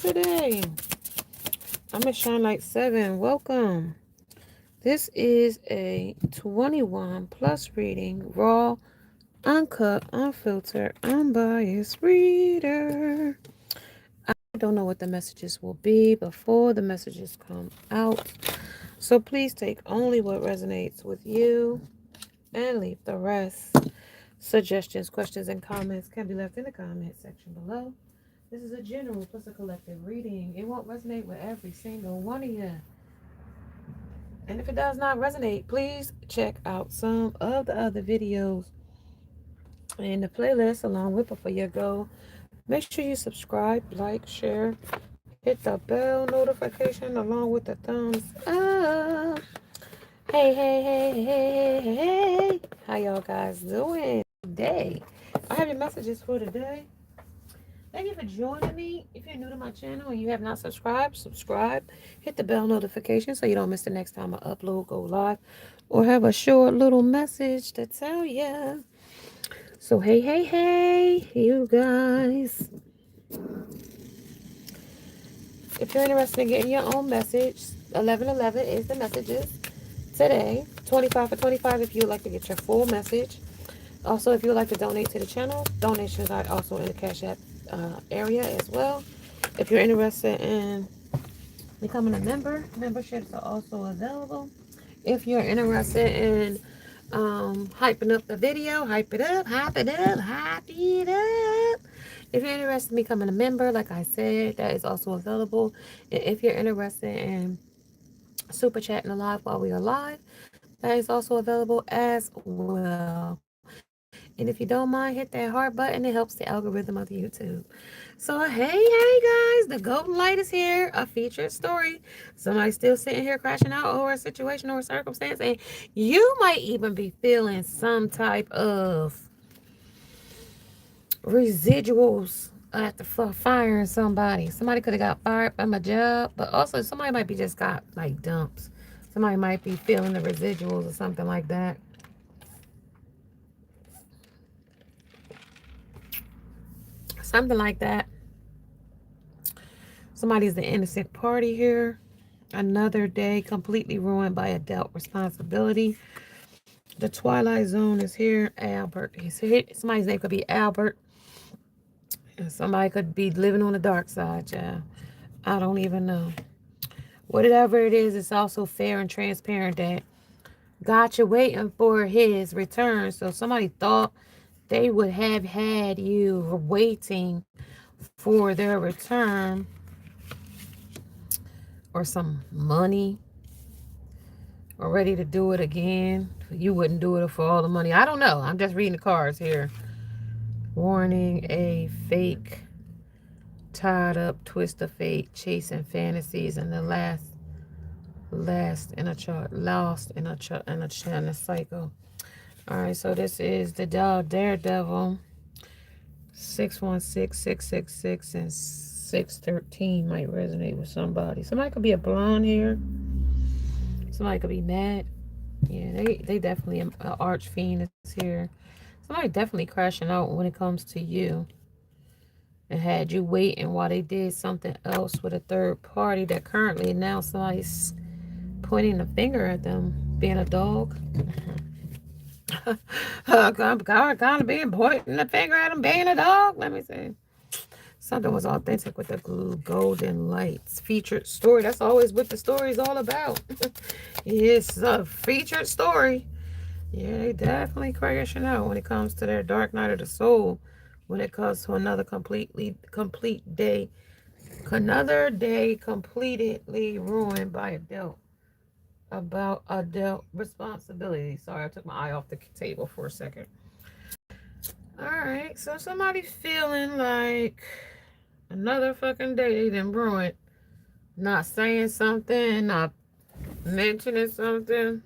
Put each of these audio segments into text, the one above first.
today? I'm at Shine Light 7. Welcome. This is a 21 plus reading, raw, uncut, unfiltered, unbiased reader. I don't know what the messages will be before the messages come out. So please take only what resonates with you and leave the rest. Suggestions, questions, and comments can be left in the comment section below. This is a general plus a collective reading. It won't resonate with every single one of you. And if it does not resonate, please check out some of the other videos in the playlist along with Before You Go. Make sure you subscribe, like, share, hit the bell notification along with the thumbs up. Hey, hey, hey, hey, hey, hey. How y'all guys doing today? I have your messages for today. Thank you for joining me. If you're new to my channel and you have not subscribed, subscribe. Hit the bell notification so you don't miss the next time I upload, go live, or have a short little message to tell you. So, hey, hey, hey, you guys. If you're interested in getting your own message, 1111 is the messages today. 25 for 25 if you would like to get your full message. Also, if you would like to donate to the channel, donations are also in the Cash App area as well. If you're interested in becoming a member, memberships are also available. If you're interested in hyping up the video, hype it up, hype it up, hype it up. If you're interested in becoming a member, like I said, that is also available. And if you're interested in super chatting live while we are live, that is also available as well. And if you don't mind, hit that heart button. It helps the algorithm of YouTube. So, hey, guys, the golden light is here. A featured story. Somebody's still sitting here crashing out over a situation or a circumstance. And you might even be feeling some type of residuals after firing somebody. Somebody could have got fired from a job, but also somebody might be just got like dumps. Somebody might be feeling the residuals or something like that. Something like that. Somebody's the innocent party here. Another day completely ruined by adult responsibility. The Twilight Zone is here. Albert is here. Somebody's name could be Albert. And somebody could be living on the dark side, child. I don't even know. Whatever it is, it's also fair and transparent that got you waiting for his return. So somebody thought they would have had you waiting for their return or some money or ready to do it again. You wouldn't do it for all the money. I don't know. I'm just reading the cards here. Warning, a fake, tied up, twist of fate, chasing fantasies, and the last in a chart, lost in a chart, in a cycle. All right, so this is the Daredevil. 616, 666, and 613 might resonate with somebody. Somebody could be a blonde here. Somebody could be mad. Yeah, they definitely an arch fiend is here. Somebody definitely crashing out when it comes to you and had you waiting while they did something else with a third party that currently now somebody's pointing a finger at them, being a dog. God, kind of being pointing the finger at them, being a dog. Let me see. Something was authentic with the golden lights. Featured story. That's always what the story is all about. It's a featured story. Yeah, they definitely crashing out when it comes to their dark night of the soul. When it comes to complete day. Another day completely ruined by adult responsibility. Sorry, I took my eye off the table for a second. Alright, so somebody feeling like another fucking day they done ruined. Not saying something, not mentioning something.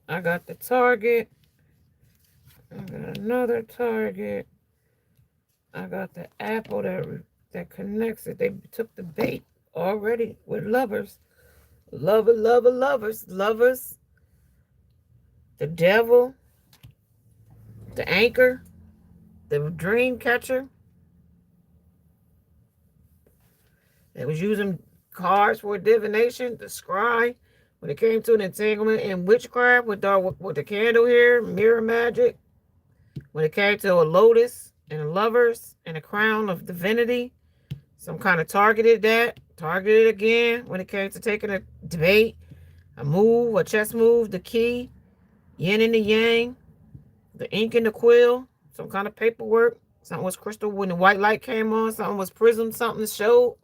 I got the target. I got another target. I got the apple that connects it. They took the bait already with lovers. Lovers. The devil. The anchor. The dream catcher. They was using cards for divination, the scry. When it came to an entanglement in witchcraft with the candle here, mirror magic. When it came to a lotus and lovers and a crown of divinity, some kind of targeted that, targeted again. When it came to taking a debate, a move, a chess move, the key, yin and the yang, the ink and the quill, some kind of paperwork. Something was crystal when the white light came on. Something was prism. Something showed.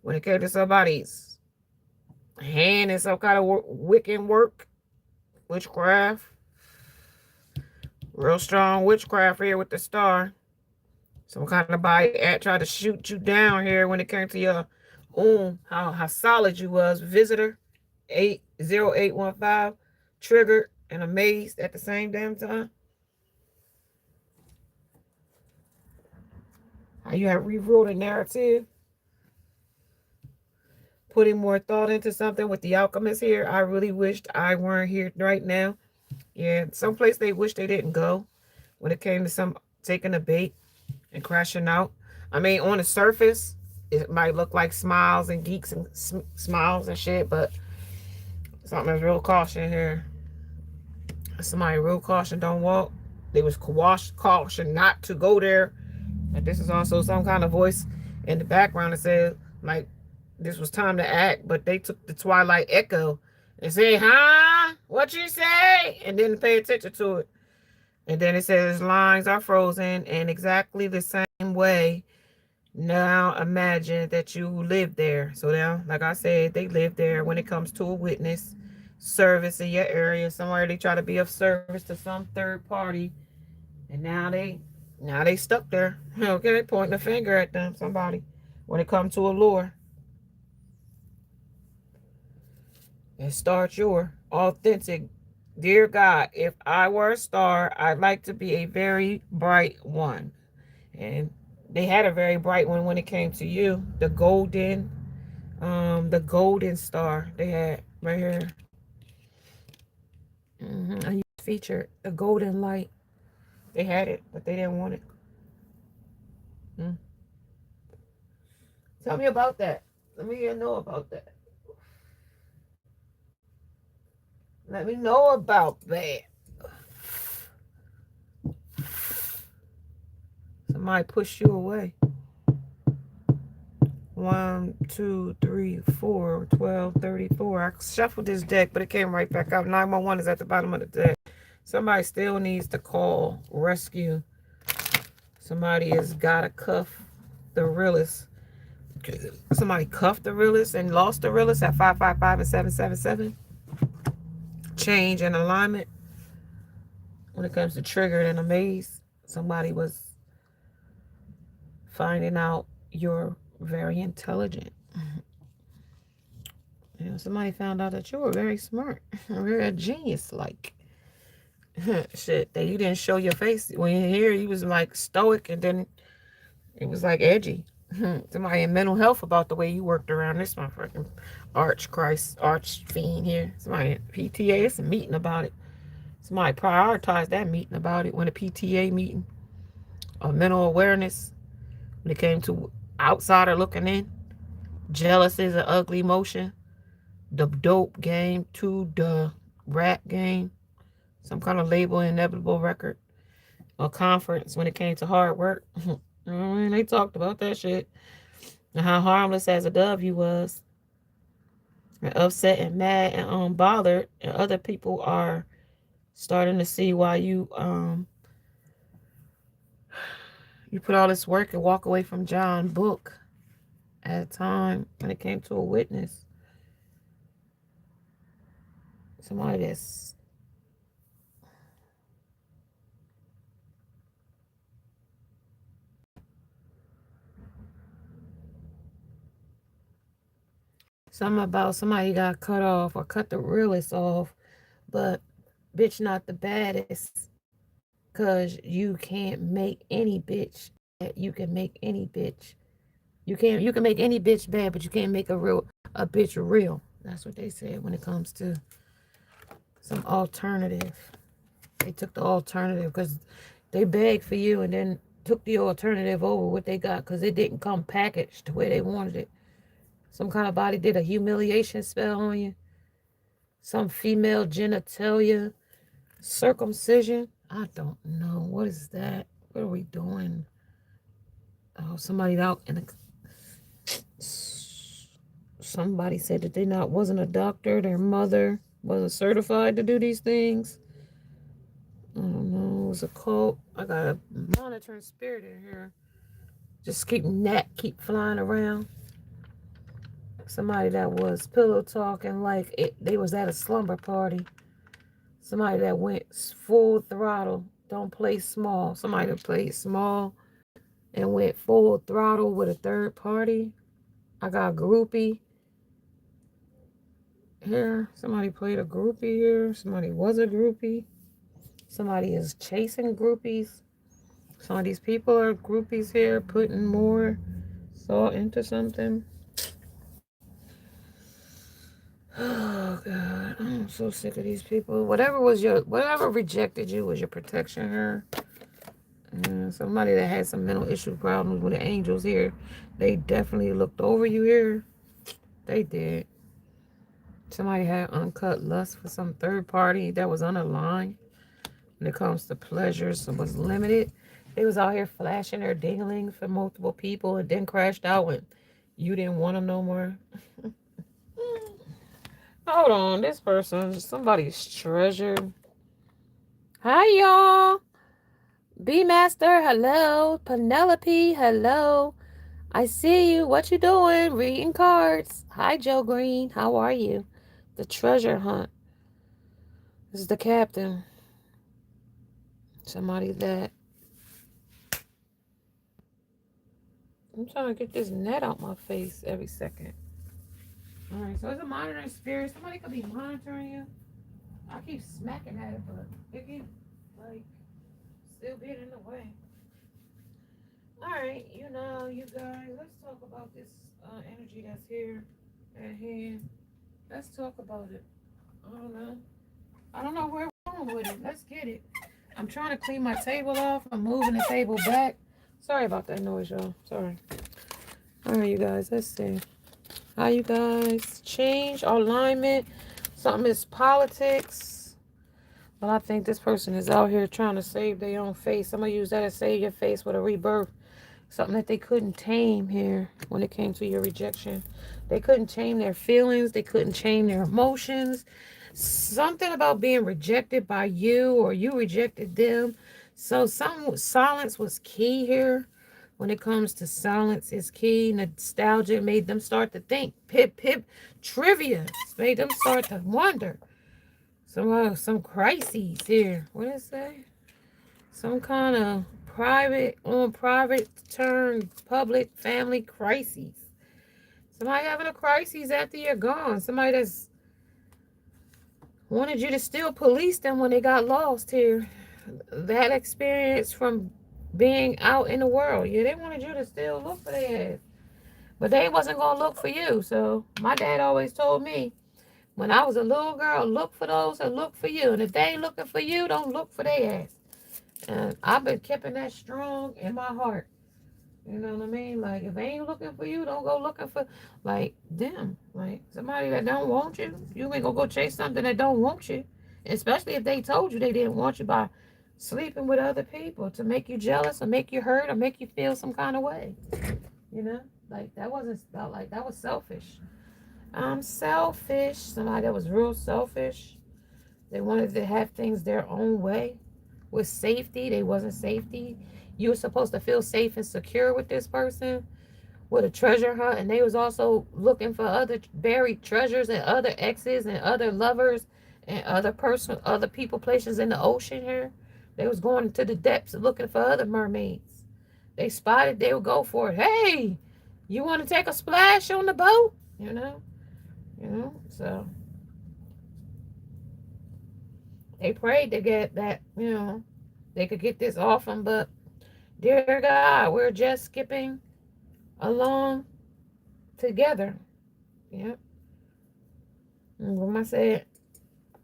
When it came to somebody's hand in some kind of Wiccan work, witchcraft. Real strong witchcraft here with the star. Some kind of body tried to shoot you down here when it came to your how solid you was. Visitor 80815, triggered and amazed at the same damn time. How you have rewrote a narrative, putting more thought into something with the alchemist here. I really wished I weren't here right now. Yeah, someplace they wish they didn't go when it came to some taking a bait and crashing out. I mean, on the surface, it might look like smiles and geeks and smiles and shit, but something is real caution here. Somebody real caution, don't walk. They was caution not to go there. And this is also some kind of voice in the background that said, like, this was time to act, but they took the Twilight echo and said, huh? What you say? And didn't pay attention to it. And then it says lines are frozen in exactly the same way. Now imagine that you live there. So now, like I said, they live there when it comes to a witness service in your area. Somewhere they try to be of service to some third party. And now they stuck there. Okay, pointing a finger at them, somebody. When it comes to a lure. And start your authentic. Dear God, if I were a star, I'd like to be a very bright one. And they had a very bright one when it came to you. The golden star they had right here. I used to feature the golden light. They had it, but they didn't want it. Tell me about that. Let me know about that. Let me know about that. Somebody pushed you away. 1, 2, 3, 4, 12, 34. I shuffled this deck, but it came right back out. 911 is at the bottom of the deck. Somebody still needs to call rescue. Somebody has got to cuff the realist. Somebody cuffed the realist and lost the realist at 555 and 777. Change and alignment. When it comes to triggered and amazed, somebody was finding out you're very intelligent. You know, somebody found out that you were very smart, very genius-like. Shit, that you didn't show your face. When you hear, you was like stoic, and then it was like edgy. Somebody in mental health about the way you worked around this motherfucking arch fiend here. Somebody at PTA, it's a meeting about it. Somebody prioritized that meeting about it when a PTA meeting of mental awareness. When it came to outsider looking in, jealousy is an ugly emotion. The dope game to the rap game. Some kind of label, inevitable record. A conference when it came to hard work. They talked about that shit. And how harmless as a dove you was. And upset and mad and unbothered. And other people are starting to see why you put all this work and walk away from John book at a time when it came to a witness. Somebody that's something about somebody got cut off or cut the realest off, but bitch not the baddest, because you can't make any bitch. You can make any bitch. You can make any bitch bad, but you can't make a bitch real. That's what they said when it comes to some alternative. They took the alternative because they begged for you, and then took the alternative over what they got because it didn't come packaged the way they wanted it. Some kind of body did a humiliation spell on you. Some female genitalia circumcision. I don't know. What is that? What are we doing? Oh, somebody out in the. Somebody said that they not wasn't a doctor. Their mother wasn't certified to do these things. I don't know. It was a cult. I got a monitoring spirit in here. Just keep flying around. Somebody that was pillow talking like they was at a slumber party. Somebody that went full throttle. Don't play small. Somebody that played small and went full throttle with a third party. I got a groupie here. Somebody played a groupie here. Somebody was a groupie. Somebody is chasing groupies. Some of these people are groupies here, putting more thought into something. Oh God, I'm so sick of these people. Whatever rejected you was your protection here. Somebody that had some mental issue problems with the angels here, they definitely looked over you here. They did. Somebody had uncut lust for some third party that was unaligned when it comes to pleasures and was limited. They was out here flashing their dingling for multiple people and then crashed out when you didn't want them no more. Hold on, this person, somebody's treasure. Hi, y'all. B Master, hello. Penelope, hello. I see you. What you doing? Reading cards. Hi, Joe Green. How are you? The treasure hunt. This is the captain. Somebody that. I'm trying to get this net out my face every second. All right, so it's a monitoring spirit. Somebody could be monitoring you. I keep smacking at it, but it keep like still being in the way. All right, you guys, let's talk about this energy that's here at hand. Let's talk about it. I don't know. I don't know where we're going with it. Let's get it. I'm trying to clean my table off. I'm moving the table back. Sorry about that noise, y'all. Sorry. All right, you guys, let's see. How you guys change alignment? Something is politics. Well, I think this person is out here trying to save their own face. I'm going to use that as save your face with a rebirth. Something that they couldn't tame here when it came to your rejection. They couldn't tame their feelings. They couldn't tame their emotions. Something about being rejected by you or you rejected them. So silence was key here. When it comes to silence is key. Nostalgia made them start to think. Pip, pip, trivia made them start to wonder. Some crises here. What did it say? Some kind of private turn public family crises. Somebody having a crisis after you're gone. Somebody that's wanted you to still police them when they got lost here. That experience from being out in the world. Yeah, they wanted you to still look for their ass. But they wasn't going to look for you. So my dad always told me, when I was a little girl, look for those that look for you. And if they ain't looking for you, don't look for their ass. And I've been keeping that strong in my heart. You know what I mean? Like, if they ain't looking for you, don't go looking for, like, them. Like, somebody that don't want you. You ain't gonna go chase something that don't want you. Especially if they told you they didn't want you by sleeping with other people to make you jealous or make you hurt or make you feel some kind of way. You know? Like, that wasn't, like, that was selfish. I'm selfish. Somebody that was real selfish. They wanted to have things their own way. With safety, they wasn't safety. You were supposed to feel safe and secure with this person, with a treasure hunt, and they was also looking for other buried treasures and other exes and other lovers and other people, places in the ocean here. They was going to the depths looking for other mermaids. They spotted, they would go for it. Hey, you want to take a splash on the boat? So they prayed to get that, they could get this off them, but dear God, we're just skipping along together. Yep. And what I said,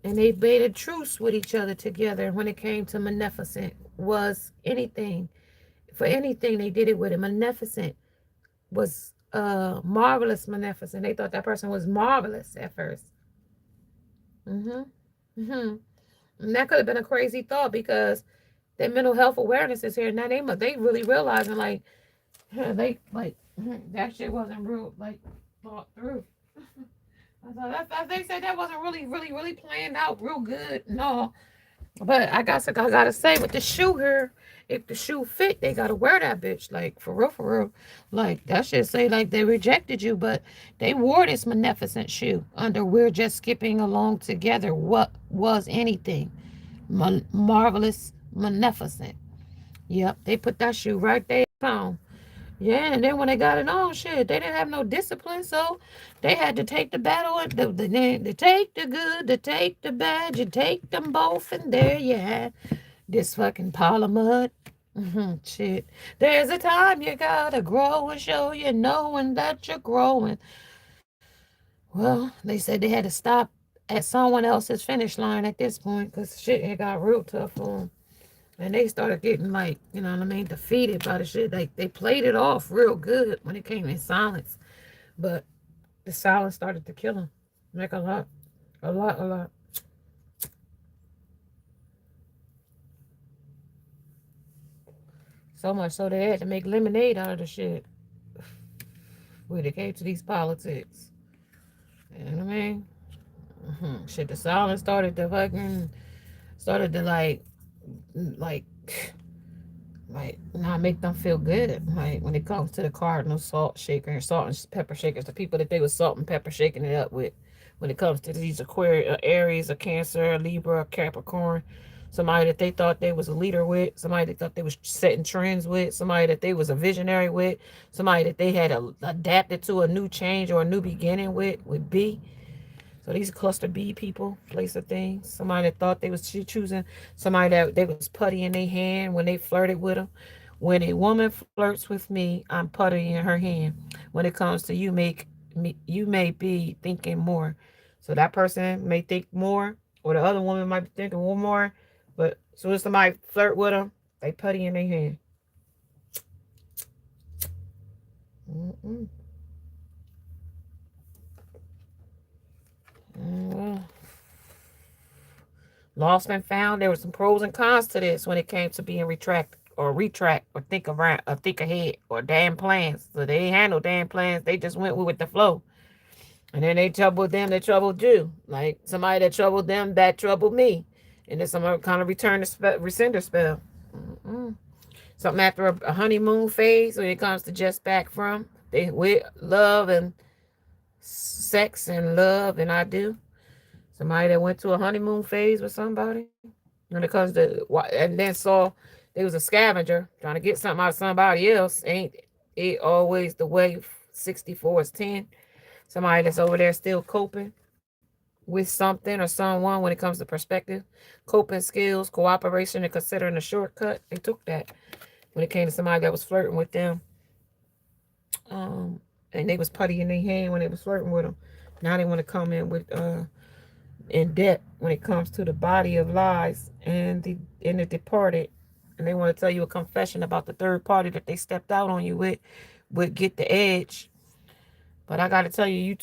and they made a truce with each other together when it came to Maleficent. Was anything for anything. They did it with a maleficent was marvelous maleficent. They thought that person was marvelous at first. Mm-hmm. Mm-hmm. And that could have been a crazy thought because their mental health awareness is here now. They really realizing like they like that shit wasn't real like thought through. So they said that wasn't really planned out real good. No, but I gotta say with the shoe here, if the shoe fit, they gotta wear that bitch. Like for real, for real. Like that shit say like they rejected you, but they wore this magnificent shoe under we're just skipping along together. What was anything? Marvelous, magnificent. Yep, they put that shoe right there on. Yeah, and then when they got it on, shit, they didn't have no discipline, so they had to take the battle and they take the good, to take the bad, you take them both, and there you have this fucking pile of mud. Shit. There's a time you gotta grow and show you knowing that you're growing. Well, they said they had to stop at someone else's finish line at this point because shit had got real tough for them. And they started getting like, you know what I mean, defeated by the shit. They played it off real good when it came in silence. But the silence started to kill them. Like a lot. A lot, a lot. So much so they had to make lemonade out of the shit when it came to these politics. You know what I mean? Shit, the silence started to like like not make them feel good. Like when it comes to the cardinal salt shaker and salt and pepper shakers, the people that they was salt and pepper shaking it up with. When it comes to these Aquarius, Aries, or Cancer, or Libra, or Capricorn, somebody that they thought they was a leader with, somebody they thought they was setting trends with, somebody that they was a visionary with, somebody that they had adapted to a new change or a new beginning with B. So these cluster B people, place of things. Somebody that thought they was choosing somebody that they was putty in their hand when they flirted with them. When a woman flirts with me, I'm putty in her hand. When it comes to you may be thinking more. So that person may think more, or the other woman might be thinking one more. But as soon as somebody flirt with them, they putty in their hand. Mm-mm. Well, lost and found. There were some pros and cons to this when it came to being retract or think around or think ahead or damn plans. So they ain't had no damn plans. They just went with the flow. And then they troubled them that troubled you. Like somebody that troubled them that troubled me. And then some kind of return to rescinder spell. Mm-mm. Something after a honeymoon phase when it comes to just back from. They with love and sex and love and I do. Somebody that went to a honeymoon phase with somebody. When it comes to and then saw they was a scavenger trying to get something out of somebody else. Ain't it always the way 64 is 10? Somebody that's over there still coping with something or someone when it comes to perspective, coping skills, cooperation, and considering a shortcut. They took that when it came to somebody that was flirting with them. And they was putty in their hand when they was flirting with them. Now they want to come in with in depth when it comes to the body of lies and the departed, and they want to tell you a confession about the third party that they stepped out on you with, would get the edge. But I got to tell you, you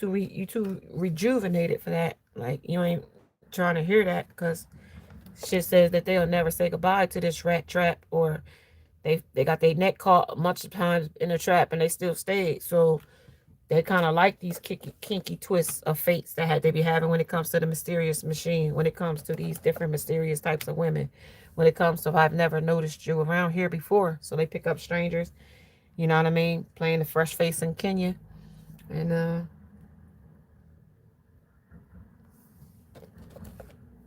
too rejuvenated for that. Like you ain't trying to hear that because shit says that they'll never say goodbye to this rat trap, or they got their neck caught much times in the trap and they still stayed. So they kind of like these kinky twists of fates that they be having when it comes to the mysterious machine, when it comes to these different mysterious types of women, when it comes to I've never noticed you around here before. So they pick up strangers, you know what I mean? Playing the fresh face in Kenya. And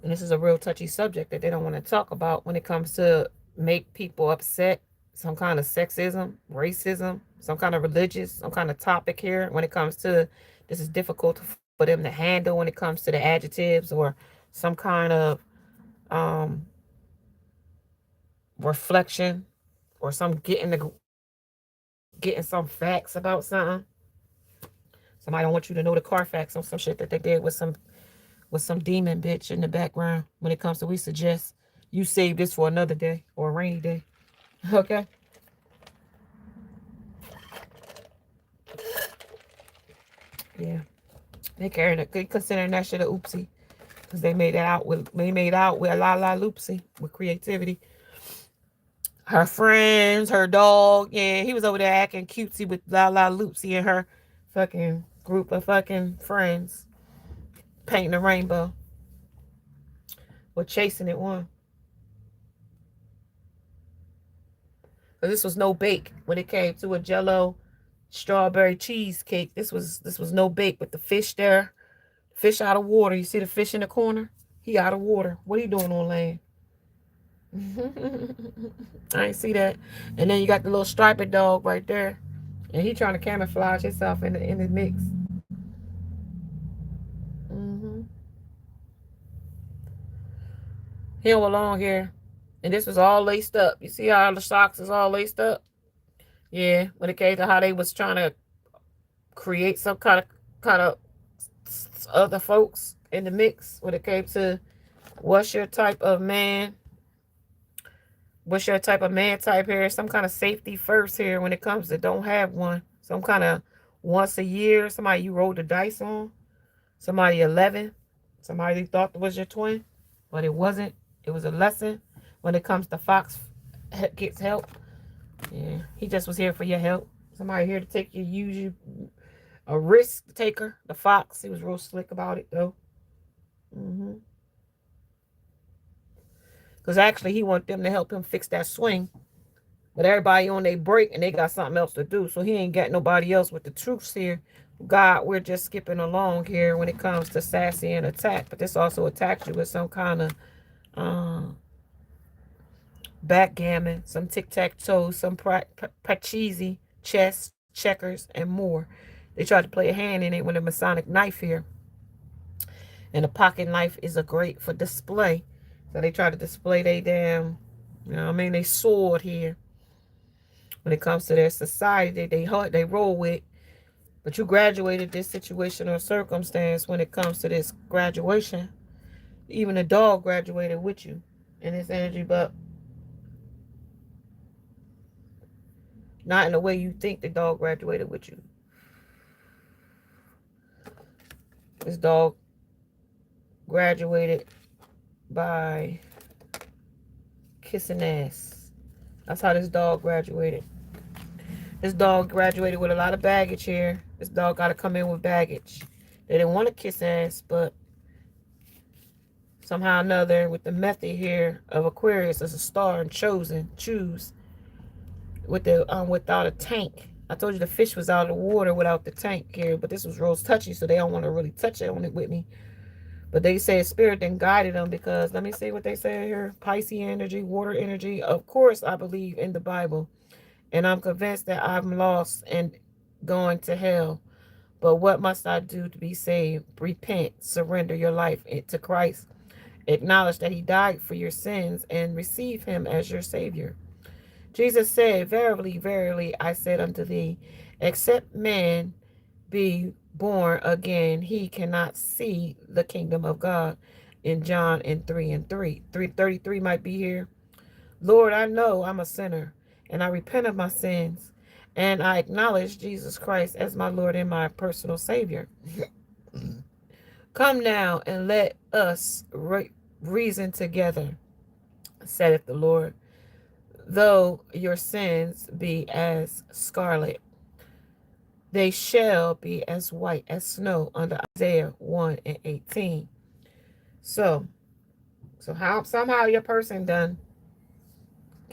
this is a real touchy subject that they don't want to talk about when it comes to make people upset. Some kind of sexism, racism, some kind of religious, some kind of topic here when it comes to this is difficult for them to handle when it comes to the adjectives or some kind of um, reflection or some getting some facts about something. Somebody don't want you to know the Carfax on some shit that they did with some demon bitch in the background. When it comes to we suggest you save this for another day or a rainy day. Okay. Yeah. They considering that shit a oopsie. Because they made out with La Loopsy with creativity. Her friends, her dog, yeah, he was over there acting cutesy with La Loopsy and her fucking group of fucking friends. Painting a rainbow. Or chasing it one. Because this was no bake when it came to a jello strawberry cheesecake. This was no bake with the fish there. Fish out of water. You see the fish in the corner? He out of water. What are you doing on land? I ain't see that. And then you got the little striped dog right there. And he trying to camouflage himself in the mix. hmm He don't belong here. And this was all laced up. You see how the socks is all laced up? Yeah. When it came to how they was trying to create some kind of other folks in the mix. When it came to what's your type of man, what's your type of man type here? Some kind of safety first here when it comes to don't have one. Some kind of once a year, somebody you rolled the dice on. Somebody 11. Somebody thought was your twin, but it wasn't. It was a lesson when it comes to Fox gets help. Yeah, he just was here for your help. Somebody here to take you, use you, a risk taker. The Fox, he was real slick about it though. Because actually he wanted them to help him fix that swing. But everybody on their break and they got something else to do. So he ain't got nobody else with the troops here. God, we're just skipping along here when it comes to sassy and attack. But this also attacks you with some kind of backgammon, some tic-tac-toe, some pachisi, chess, checkers, and more. They tried to play a hand in it with a Masonic knife here. And a pocket knife is a great for display. So they try to display they damn, they sword here. When it comes to their society, they roll with. But you graduated this situation or circumstance when it comes to this graduation. Even the dog graduated with you in this energy, but not in the way you think the dog graduated with you. This dog graduated by kissing ass. That's how this dog graduated. This dog graduated with a lot of baggage here. This dog got to come in with baggage. They didn't want to kiss ass, but somehow or another, with the method here of Aquarius as a star and choose with the without a tank. I told you the fish was out of the water without the tank here, but this was rose touchy, so they don't want to really touch it on it with me. But they say spirit then guided them because let me see what they say here. Pisces energy, water energy. Of course, I believe in the Bible. And I'm convinced that I'm lost and going to hell. But what must I do to be saved? Repent, surrender your life to Christ. Acknowledge that he died for your sins and receive him as your Savior. Jesus said, verily, verily, I said unto thee, except man be born again, he cannot see the kingdom of God. In John 3:3. 3:33 might be here. Lord, I know I'm a sinner, and I repent of my sins, and I acknowledge Jesus Christ as my Lord and my personal Savior. Come now and let us reason together, saith the Lord. Though your sins be as scarlet, they shall be as white as snow, under Isaiah 1:18. So how somehow your person done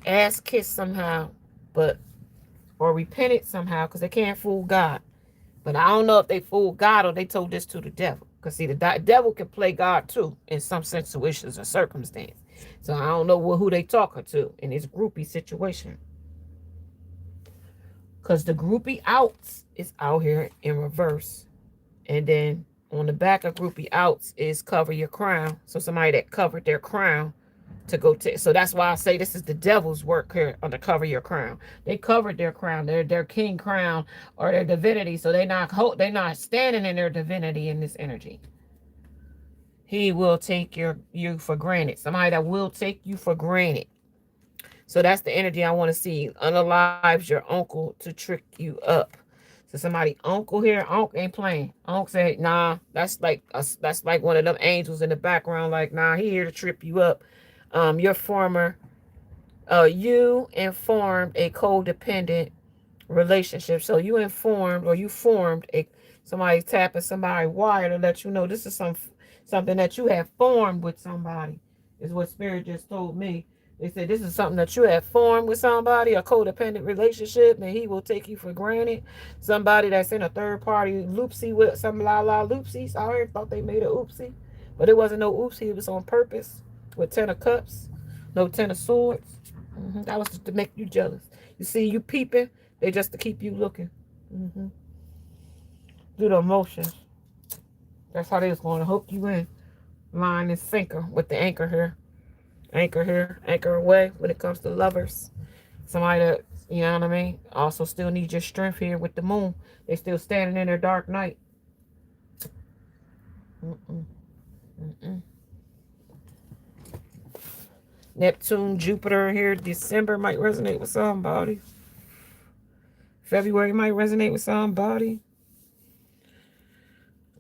ass kissed somehow, but or repented somehow, because they can't fool God. But I don't know if they fooled God or they told this to the devil. Because see, the devil can play God too in some situations or circumstance. So I don't know who they talking to in this groupie situation. Because the groupie outs is out here in reverse. And then on the back of groupie outs is cover your crown. So somebody that covered their crown to go to. So that's why I say this is the devil's work here on the cover your crown. They covered their crown, their king crown or their divinity. So they're not standing in their divinity in this energy. He will take you for granted. Somebody that will take you for granted. So that's the energy I want to see. Unalives your uncle to trick you up. So So somebody uncle here, uncle ain't playing. Uncle said, nah, that's like one of them angels in the background, like, nah, he here to trip you up. Your former you informed a codependent relationship. So you informed, or you formed a, somebody tapping somebody wire to let you know this is something that you have formed with somebody, is what spirit just told me. They said this is something that you have formed with somebody, a codependent relationship, and he will take you for granted. Somebody that's in a third party loopsie with some loopsies. I already thought they made a oopsie, but it wasn't no oopsie. It was on purpose with 10 of cups, no 10 of swords. That was to make you jealous. You see, you peeping, they just to keep you looking. hmm Do the emotions. That's how they was going to hook you in. Line and sinker with the anchor here. Anchor here, anchor away when it comes to lovers. Somebody that, you know what I mean, also still needs your strength here with the moon. They still standing in their dark night. Mm-mm. Mm-mm. Neptune, Jupiter here. December might resonate with somebody. February might resonate with somebody.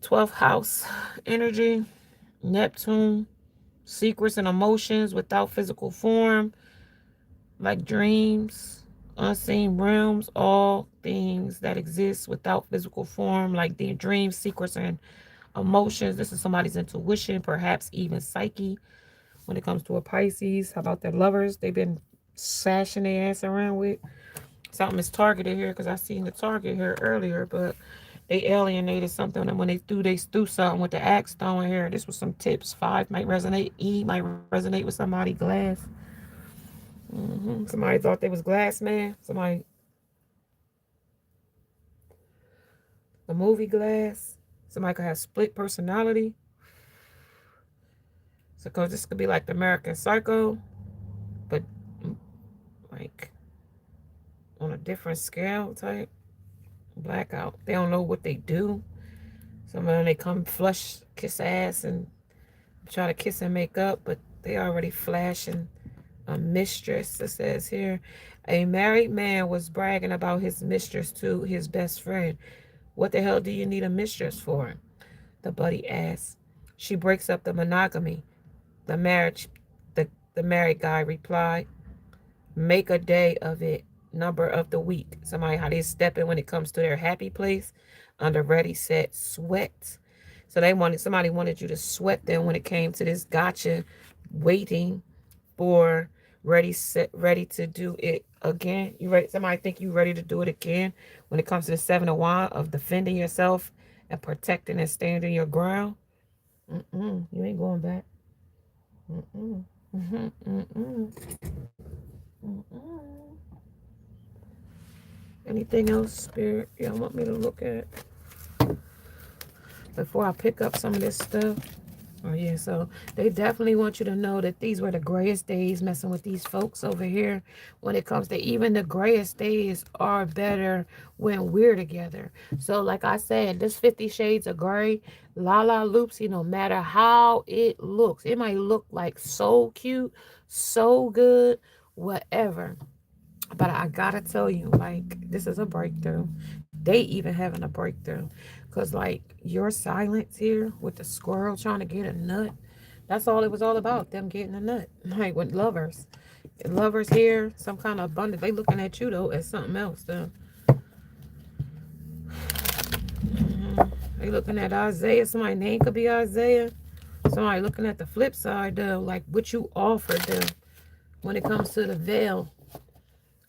12th house energy. Neptune. Secrets and emotions without physical form. Like dreams. Unseen realms. All things that exist without physical form. Like their dreams, secrets, and emotions. This is somebody's intuition. Perhaps even psyche. When it comes to a Pisces. How about their lovers? They've been sashing their ass around with. Something is targeted here because I seen the target here earlier, but they alienated something, and when they threw something with the axe throwing here. This was some tips. 5 might resonate. E might resonate with somebody. Glass. Somebody thought they was glass man. Somebody, the movie Glass. Somebody could have split personality. So, cause this could be like the American Psycho, but like on a different scale type. Blackout. They don't know what they do. Some of them, they come flush, kiss ass, and try to kiss and make up, but they already flashing a mistress. It says here, a married man was bragging about his mistress to his best friend. What the hell do you need a mistress for? The buddy asked. She breaks up the monogamy. The marriage, the married guy replied. Make a day of it. Number of the week. Somebody, how they step in when it comes to their happy place. Under ready, set, sweat. So somebody wanted you to sweat them when it came to this gotcha, waiting for ready, set, ready to do it again. You ready? Somebody think you ready to do it again when it comes to the 7 of Wands, of defending yourself and protecting and standing your ground. You ain't going back. Anything else, Spirit, y'all want me to look at before I pick up some of this stuff? Oh, yeah, so they definitely want you to know that these were the grayest days messing with these folks over here. When it comes to even the grayest days are better when we're together. So like I said, this 50 Shades of Gray, Loopsy, no matter how it looks, it might look like so cute, so good, whatever. But I gotta tell you, like, this is a breakthrough. They even having a breakthrough. Because, like, your silence here with the squirrel trying to get a nut, that's all it was all about, them getting a nut. Like, with lovers. Lovers here, some kind of abundance. They looking at you, though, as something else, though. They looking at Isaiah. Somebody's name could be Isaiah. Somebody looking at the flip side, though, like what you offered them when it comes to the veil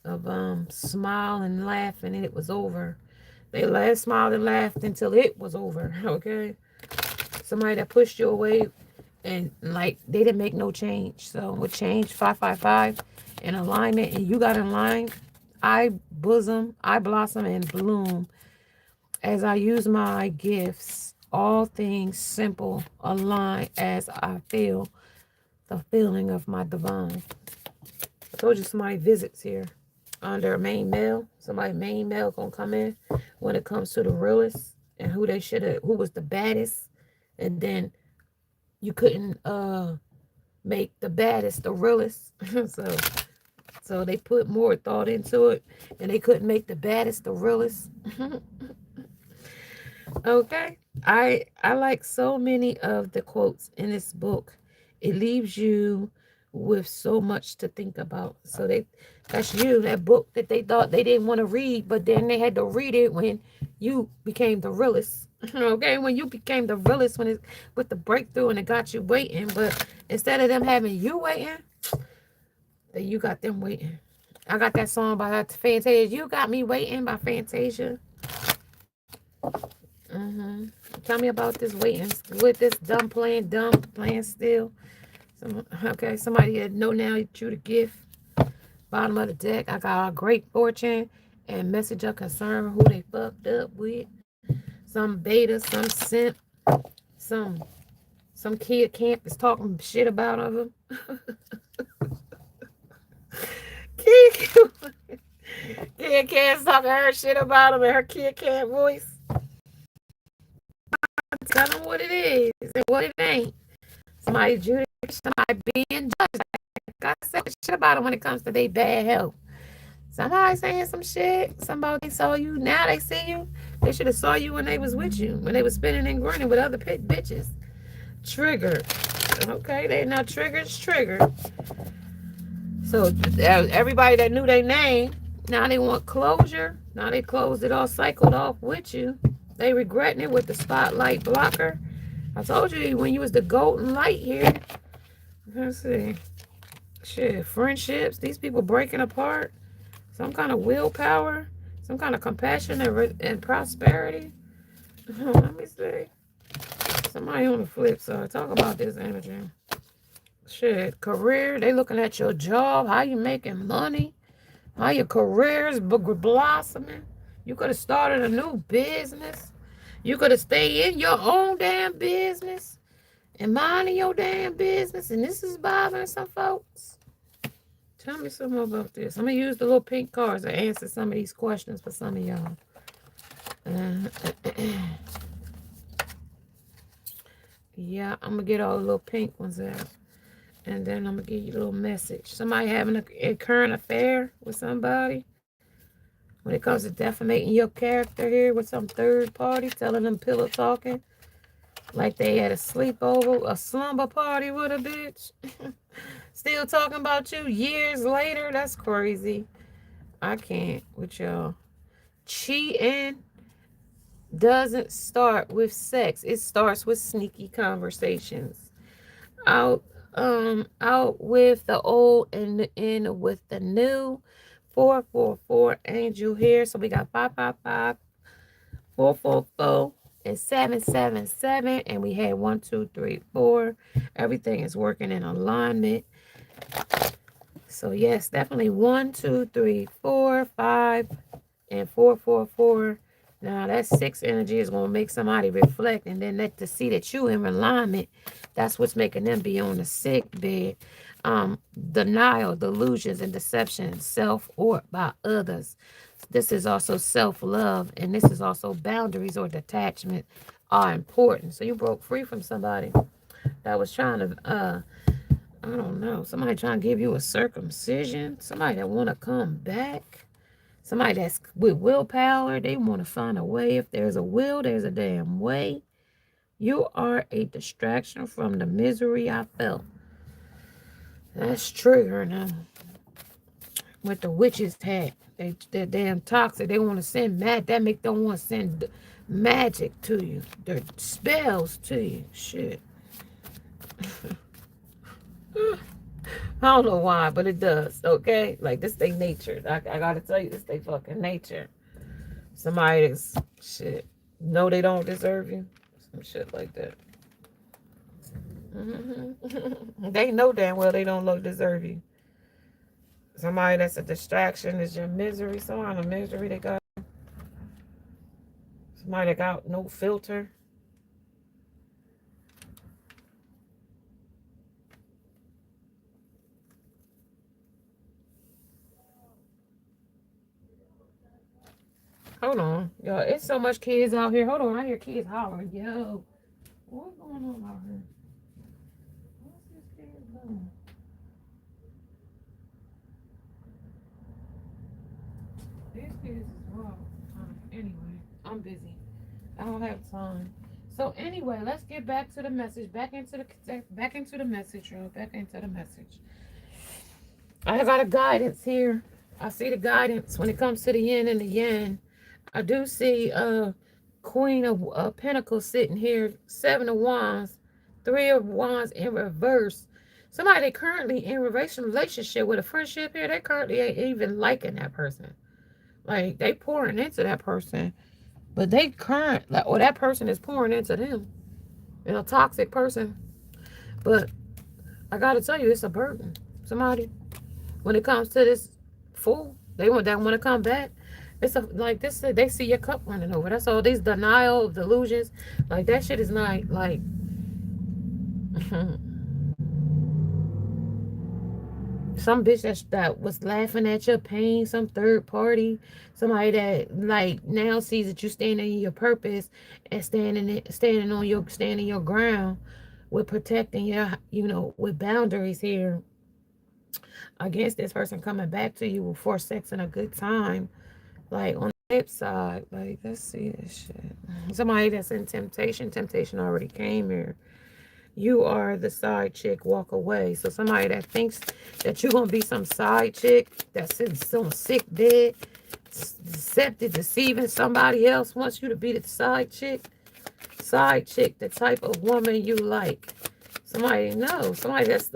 of smile and laugh, and it was over. They laughed, smiled, and laughed until it was over. Okay, somebody that pushed you away, and like they didn't make no change. So with change, 555 in alignment, and you got in line. I blossom and bloom as I use my gifts. All things simple align as I feel the feeling of my divine. I told you somebody visits here. Under main male, somebody main male gonna come in when it comes to the realest and who they should have, who was the baddest, and then you couldn't make the baddest the realest. so they put more thought into it, and they couldn't make the baddest the realest. Okay. I like so many of the quotes in this book. It leaves you with so much to think about. So that's you, that book that they thought they didn't want to read, but then they had to read it when you became the realist. Okay, when you became the realist when it with the breakthrough and it got you waiting, but instead of them having you waiting, then you got them waiting. I got that song by Fantasia. You Got Me Waiting by Fantasia. hmm Tell me about this waiting with this dumb playing still. Okay, somebody that know now you the gift. Bottom of the deck, I got a great fortune and message of concern who they fucked up with. Some beta, some simp, some some kid camp is talking shit about of him. kid, kid camp's talking her shit about him in her kid camp voice. Tell them what it is and what it ain't. Somebody Judy, somebody being judged. Like I said shit about them when it comes to their bad health. Somebody saying some shit. Somebody saw you. Now they see you. They should have saw you when they was with you. When they was spinning and grinning with other bitches. Triggered. Okay, they now triggered's triggered. So everybody that knew their name, now they want closure. Now they closed it all, cycled off with you. They regretting it with the spotlight blocker. I told you when you was the golden light here. Let's see. Shit, friendships. These people breaking apart. Some kind of willpower. Some kind of compassion and prosperity. Let me see. Somebody on the flip side. Talk about this energy. Shit, career. They looking at your job. How you making money. How your career is blossoming. You could have started a new business. You could have stayed in your own damn business and minding your damn business. And this is bothering some folks. Tell me some more about this. I'm going to use the little pink cards to answer some of these questions for some of y'all. Yeah, I'm going to get all the little pink ones out. And then I'm going to give you a little message. Somebody having a current affair with somebody. When it comes to defamating your character here with some third party, telling them pillow talking. Like they had a sleepover, a slumber party with a bitch. Still talking about you years later. That's crazy. I can't with y'all. Cheating doesn't start with sex. It starts with sneaky conversations. Out out with the old and in with the new. 444 angel here. So we got 555, 444, and 777. And we had 1, 2, 3, 4. Everything is working in alignment. So yes, definitely 1, 2, 3, 4, 5, and 444. Now that 6 energy is gonna make somebody reflect, and then let to see that you in alignment. That's what's making them be on the sick bed. Denial, delusions, and deception, self or by others. This is also self-love, and this is also boundaries or detachment are important. So you broke free from somebody that was trying to I don't know, somebody trying to give you a circumcision, somebody that want to come back, somebody that's with willpower. They want to find a way. If there's a will, there's a damn way. You are a distraction from the misery I felt. That's triggering them with the witch's hat. They're damn toxic. They want to send that make them want to send magic to you. Their spells to you. Shit. I don't know why, but it does, okay? Like, this they nature. I gotta tell you, this they fucking nature. Somebody that's, shit, know they don't deserve you. Some shit like that. They know damn well they don't deserve you. Somebody that's a distraction is your misery. Someone in misery they got. Somebody that got no filter. Hold on. Yo, it's so much kids out here. Hold on, I hear kids hollering. Yo, what's going on out here? What's this kid doing? These kids is wild. Anyway, I'm busy. I don't have time. So anyway, let's get back to the message. Back into the message, y'all. Back into the message. I got a guidance here. I see the guidance when it comes to the yin and the yang. I do see Queen of Pentacles sitting here, Seven of Wands, Three of Wands in reverse. Somebody currently in relationship with a friendship here, they currently ain't even liking that person. Like they pouring into that person, but they current like or that person is pouring into them. In a toxic person. But I gotta tell you, it's a burden. Somebody when it comes to this fool, they want that want to come back. It's a like this. They see your cup running over. That's all. These denial, delusions, like that shit is not like. Some bitch that was laughing at your pain, some third party, somebody that like now sees that you standing in your purpose and standing your ground with protecting your with boundaries here against this person coming back to you for sex and a good time. Like on the flip side, like let's see this shit. Somebody that's in temptation. Temptation already came here. You are the side chick, walk away. So somebody that thinks that you're going to be some side chick that's in some sick bed, deceptive, deceiving somebody else, wants you to be the side chick. Side chick, the type of woman you like. Somebody knows. Somebody that's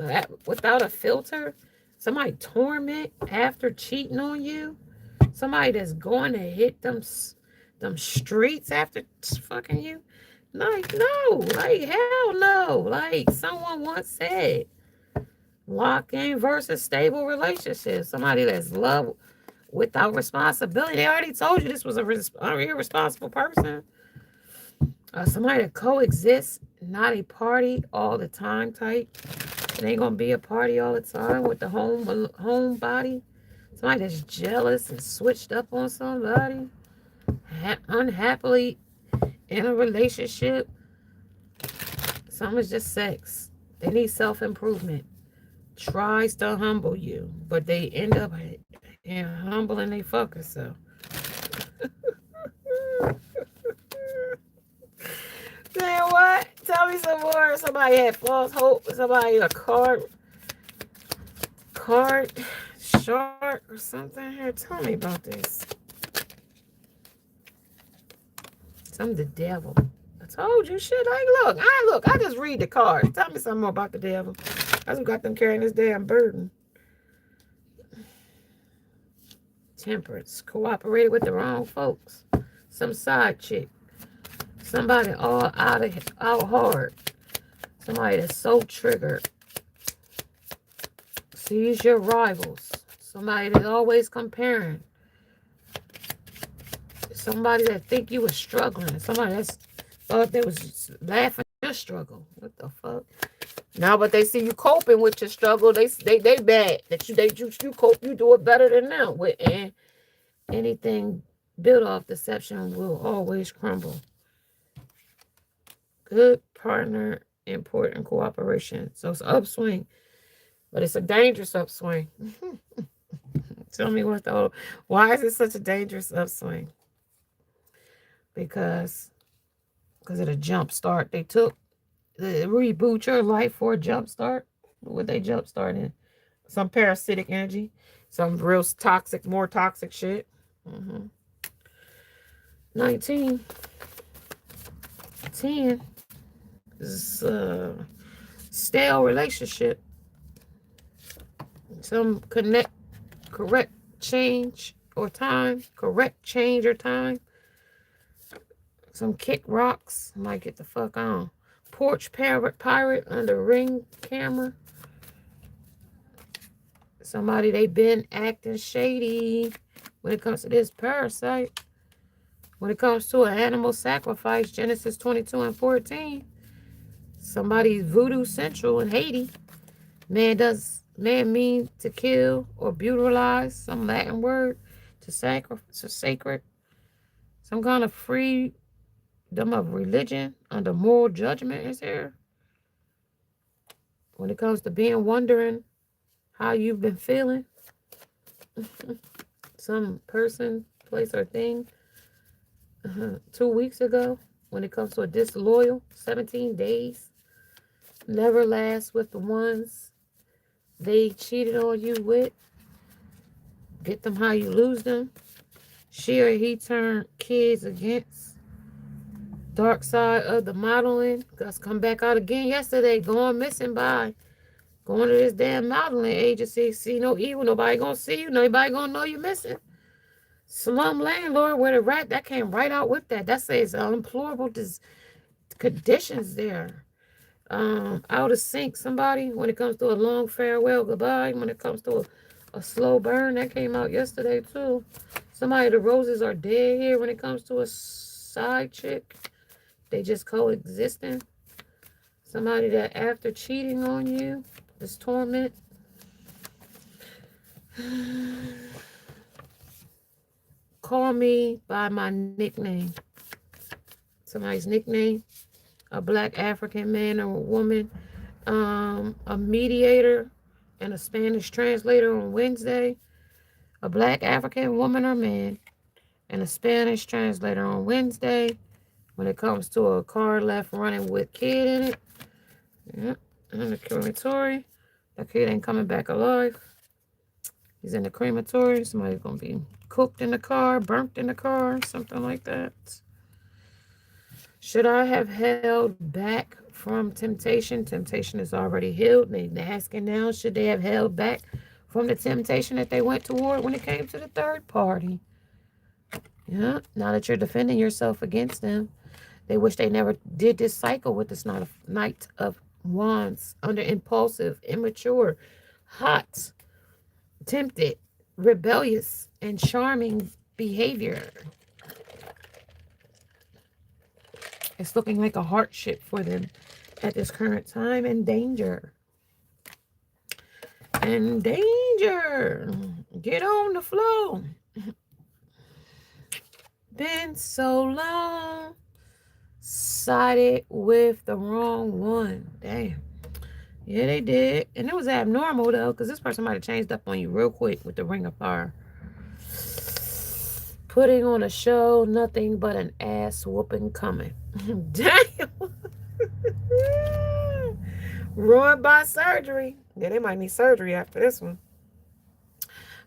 without a filter. Somebody torment after cheating on you. Somebody that's going to hit them streets after fucking you. Like, no. Like, hell no. Like, someone once said, lock-in versus stable relationship. Somebody that's love without responsibility. They already told you this was an irresponsible person. Somebody that coexists, not a party all the time type. It ain't going to be a party all the time with the home body. Somebody that's jealous and switched up on somebody. Unhappily in a relationship. Some is just sex. They need self-improvement. Tries to humble you, but they end up humbling they fucker so. Then what? Tell me some more. Somebody had false hope. Somebody a card shark or something here. Tell me about this. Some the devil. I told you shit. Like, look. I just read the cards. Tell me something more about the devil. I just got them carrying this damn burden. Temperance. Cooperated with the wrong folks. Some side chick. Somebody all out hard. Somebody that's so triggered. Sees your rivals. Somebody that's always comparing. Somebody that think you was struggling. Somebody that's thought they was laughing at your struggle. What the fuck? Now, but they see you coping with your struggle. They bad that you cope. You do it better than them. And anything built off deception will always crumble. Good partner, important cooperation. So it's upswing, but it's a dangerous upswing. Tell me why is it such a dangerous upswing? Because of the jump start they took. The reboot your life for a jump start. What they jump starting? Some parasitic energy, some real toxic, more toxic shit. 19, 10 is stale relationship. Some correct change or time. Correct change or time. Some kick rocks. Might get the fuck on. Porch pirate under ring camera. Somebody they been acting shady when it comes to this parasite. When it comes to an animal sacrifice, Genesis 22 and 14. Somebody's voodoo central in Haiti. Man mean to kill or brutalize, some Latin word to sacred. Some kind of freedom of religion under moral judgment is here. When it comes to being wondering how you've been feeling. Some person, place, or thing 2 weeks ago. when it comes to a disloyal. 17 days. Never last with the ones they cheated on you with. Get them how you lose them. She or he turned kids against. Dark side of the modeling. Gus come back out again yesterday. Going missing by. Going to this damn modeling agency. See no evil. Nobody gonna see you. Nobody gonna know you missing. Slum landlord with a rat. That came right out with that. That says unemployable conditions there. Out of sync somebody when it comes to a long farewell goodbye. When it comes to a slow burn. That came out yesterday too. Somebody, the roses are dead here when it comes to a side chick. They just coexisting. Somebody that after cheating on you is torment. Call me by my nickname. Somebody's nickname. A black African man or woman. A mediator and a Spanish translator on Wednesday. A black African woman or man and a Spanish translator on Wednesday. When it comes to a car left running with kid in it. Yep. In the crematory. That kid ain't coming back alive. He's in the crematory. Somebody's going to be cooked in the car, burnt in the car, something like that. Should I have held back from temptation? Temptation is already healed. They're asking now, should they have held back from the temptation that they went toward when it came to the third party? Yeah, now that you're defending yourself against them. They wish they never did this cycle with this Knight of Wands under impulsive, immature, hot, tempted, rebellious, and charming behavior. It's looking like a hardship for them at this current time and danger. And danger. Get on the flow. Been so long. Sided with the wrong one. Damn. Yeah, they did. And it was abnormal, though, because this person might have changed up on you real quick with the Ring of Fire. Putting on a show, nothing but an ass whooping coming. Damn. Ruined by surgery. Yeah, they might need surgery after this one.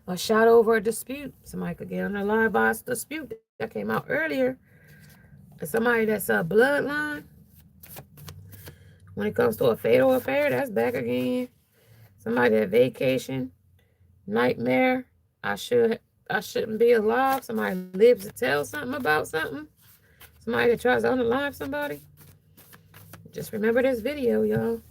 A shot over a dispute. Somebody could get on the line by a dispute that came out earlier. Somebody that's a bloodline. When it comes to a fatal affair, that's back again. Somebody that vacation, nightmare. I shouldn't be alive. Somebody lives to tell something about something. Somebody that tries to unalive somebody. Just remember this video, y'all.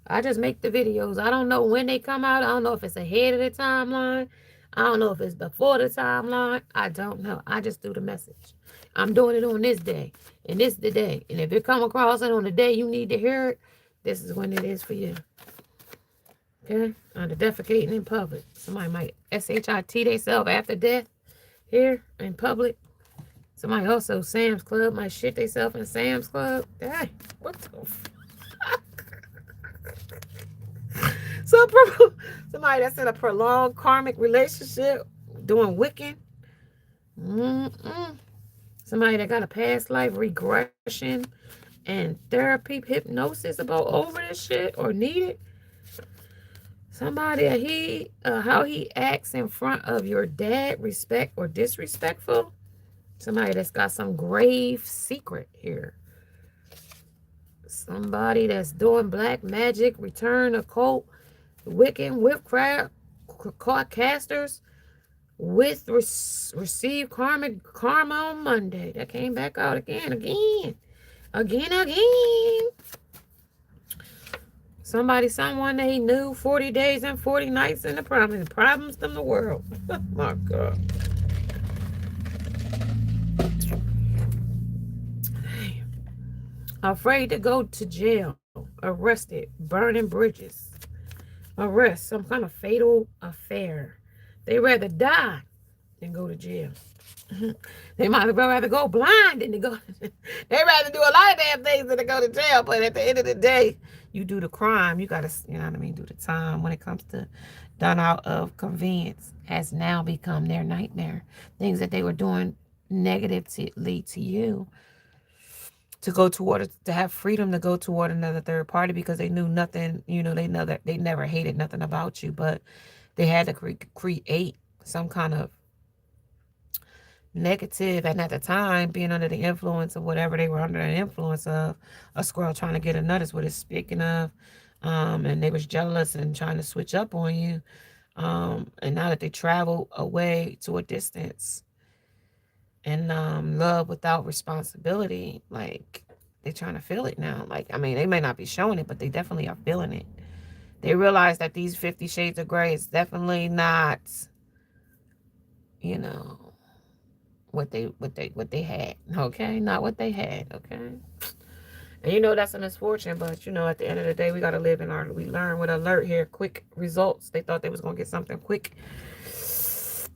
I just make the videos. I don't know when they come out. I don't know if it's ahead of the timeline. I don't know if it's before the timeline. I don't know. I just do the message. I'm doing it on this day. And this is the day. And if you come across it on the day you need to hear it, this is when it is for you. Okay? Under defecating in public. Somebody might SHIT themselves after death here in public. Somebody also, Sam's Club, might shit themselves in Sam's Club. Hey, what the fuck? Somebody that's in a prolonged karmic relationship, doing Wiccan. Somebody that got a past life regression and therapy, hypnosis about over this shit or need it. Somebody, how he acts in front of your dad, respect or disrespectful. Somebody that's got some grave secret here. Somebody that's doing black magic, return occult, Wiccan, witchcraft, casters, with receive karma on Monday. That came back out again. Somebody, someone they knew, 40 days and 40 nights in the problems in the world. Oh my God. Afraid to go to jail, arrested, burning bridges, arrest, some kind of fatal affair. They rather die than go to jail. They might rather go blind than to go. They rather do a lot of damn things than to go to jail. But at the end of the day, you do the crime. You got to, you know what I mean, do the time. When it comes to done out of convenience, has now become their nightmare. Things that they were doing negatively to you to go toward to have freedom to go toward another third party because they knew nothing, they never hated nothing about you, but they had to create some kind of negative, and at the time being under the influence of whatever they were under the influence of, a squirrel trying to get a nut is what it's speaking of. And they was jealous and trying to switch up on you. And now that they travel away to a distance and love without responsibility, like they're trying to feel it now. Like, I mean, they may not be showing it, but they definitely are feeling it. They realize that these 50 Shades of Grey is definitely not, you know, what they had. Okay, not what they had. Okay, and that's a misfortune. But at the end of the day, we gotta live in we learn with alert here. Quick results. They thought they was gonna get something quick.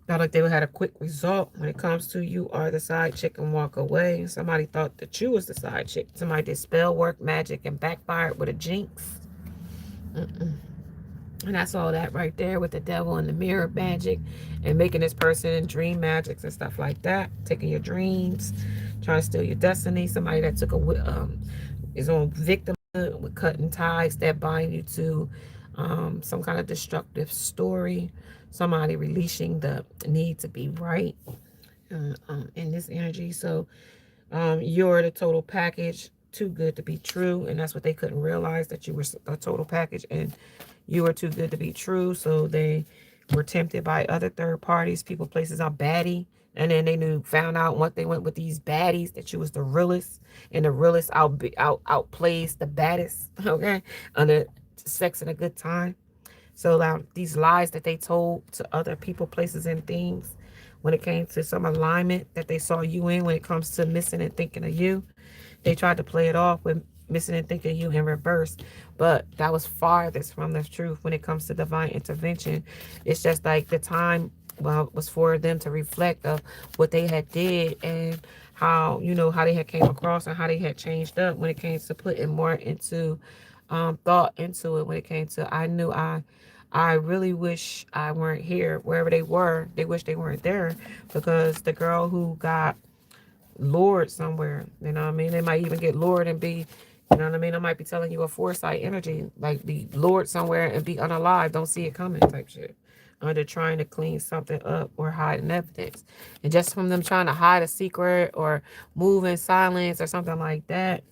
Not like they had a quick result when it comes to you are the side chick and walk away. Somebody thought that you was the side chick. Somebody did spell work, magic, and backfired with a jinx. And that's all that right there with the devil and the mirror magic and making this person dream magics and stuff like that. Taking your dreams, trying to steal your destiny. Somebody that took is on victimhood with cutting ties that bind you to some kind of destructive story. Somebody releasing the need to be right in this energy. So you're the total package, too good to be true. And that's what they couldn't realize, that you were a total package and you were too good to be true. So they were tempted by other third parties, people, places, are baddie. And then they found out once they went with these baddies that you was the realest, and the realest outplays the baddest. Okay, under sex and a good time. So now these lies that they told to other people, places, and things, when it came to some alignment that they saw you in, when it comes to missing and thinking of you, they tried to play it off with missing and thinking of you in reverse. But that was farthest from the truth when it comes to divine intervention. It's just like the time, well, was for them to reflect of what they had did and how, how they had came across and how they had changed up when it came to putting more into thought into it. When it came to, I really wish I weren't here. Wherever they were, they wish they weren't there, because the girl who got lured somewhere, you know what I mean? They might even get lured and be, you know what I mean? I might be telling you a foresight energy, like be lured somewhere and be unalive, don't see it coming type shit. Under trying to clean something up or hide an evidence. And just from them trying to hide a secret or move in silence or something like that,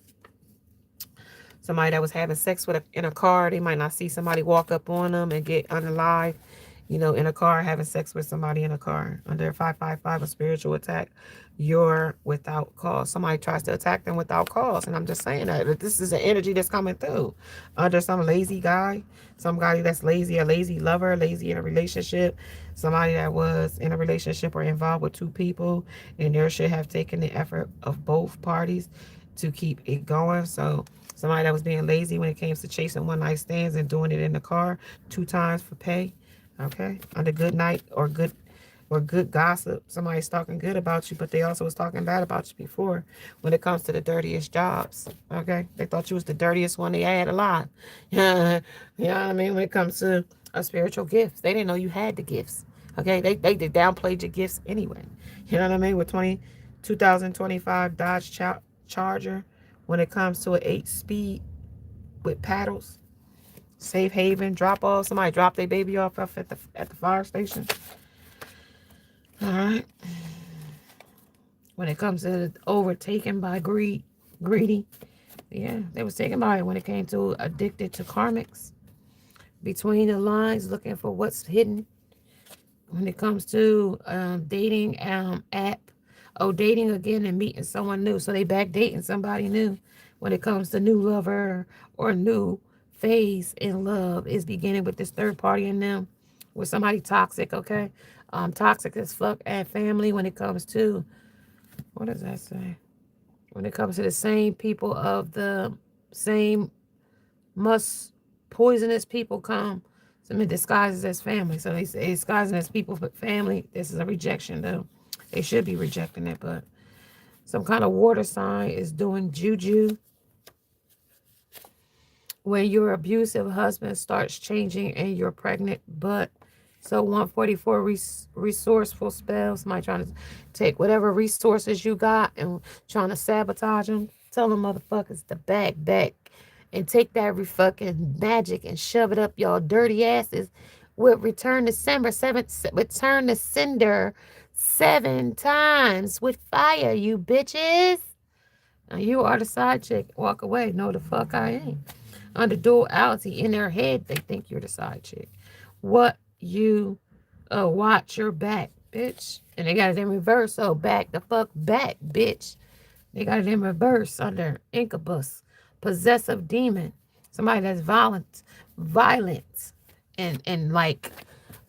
somebody that was having sex with in a car, they might not see somebody walk up on them and get unalive, in a car, having sex with somebody in a car. Under 555, a spiritual attack, you're without cause. Somebody tries to attack them without cause. And I'm just saying that this is an energy that's coming through. Under some lazy guy, somebody that's lazy, a lazy lover, lazy in a relationship, somebody that was in a relationship or involved with two people, and there should have taken the effort of both parties to keep it going. So somebody that was being lazy when it came to chasing one night stands and doing it in the car 2 times for pay. Okay, under good night or good gossip, somebody's talking good about you, but they also was talking bad about you before. When it comes to the dirtiest jobs, okay, they thought you was the dirtiest one they had alive. You know what I mean? When it comes to a spiritual gifts, they didn't know you had the gifts. Okay, they downplayed your gifts anyway. You know what I mean? With 2025 Dodge Charger, when it comes to an 8-speed with paddles. Safe haven, drop off. Somebody dropped their baby off at the fire station. All right. When it comes to overtaken by greedy, yeah, they was taken by it when it came to addicted to karmics. Between the lines, looking for what's hidden. When it comes to dating app, dating again and meeting someone new. So they back dating somebody new. When it comes to new lover or new phase in love, is beginning with this third party in them, with somebody toxic. Okay, toxic as fuck at family. When it comes to, what does that say? When it comes to the same people of the same must poisonous people come. Some disguises as family. So they say disguising as people but family. This is a rejection though. They should be rejecting it, but some kind of water sign is doing juju. When your abusive husband starts changing and you're pregnant, but so 144 resourceful spells. Somebody trying to take whatever resources you got and trying to sabotage them, Tell them motherfuckers to back and take that fucking magic and shove it up y'all dirty asses with return to sender 7 times with fire, you bitches. Now you are the side chick. Walk away. No, the fuck I ain't. Under duality in their head, they think you're the side chick. What you watch your back, bitch. And they got it in reverse. So back the fuck back, bitch. They got it in reverse under incubus, possessive demon, somebody that's violent, and like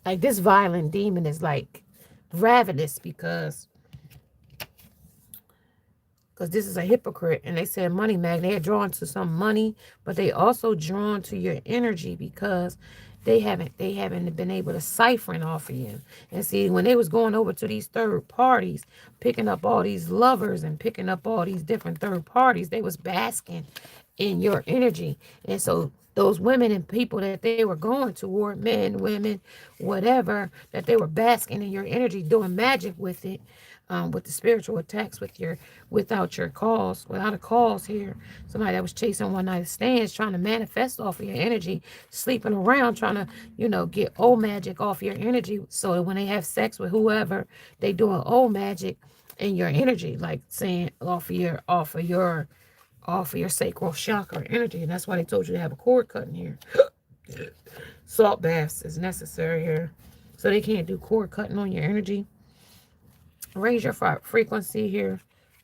this violent demon is like ravenous because this is a hypocrite, and they said money magnet. They're drawn to some money, but they also drawn to your energy because they haven't been able to siphon off of you. And see, when they was going over to these third parties, picking up all these lovers and picking up all these different third parties, they was basking in your energy. And so those women and people that they were going toward, men, women, whatever, that they were basking in your energy, doing magic with it, with the spiritual attacks, without a cause here. Somebody that was chasing one night stands, trying to manifest off of your energy, sleeping around, trying to, get old magic off your energy. So that when they have sex with whoever, they doing old magic in your energy, like saying off of your sacral chakra energy. And that's why they told you to have a cord cutting here. Salt baths is necessary here. So they can't do cord cutting on your energy. Raise your frequency here.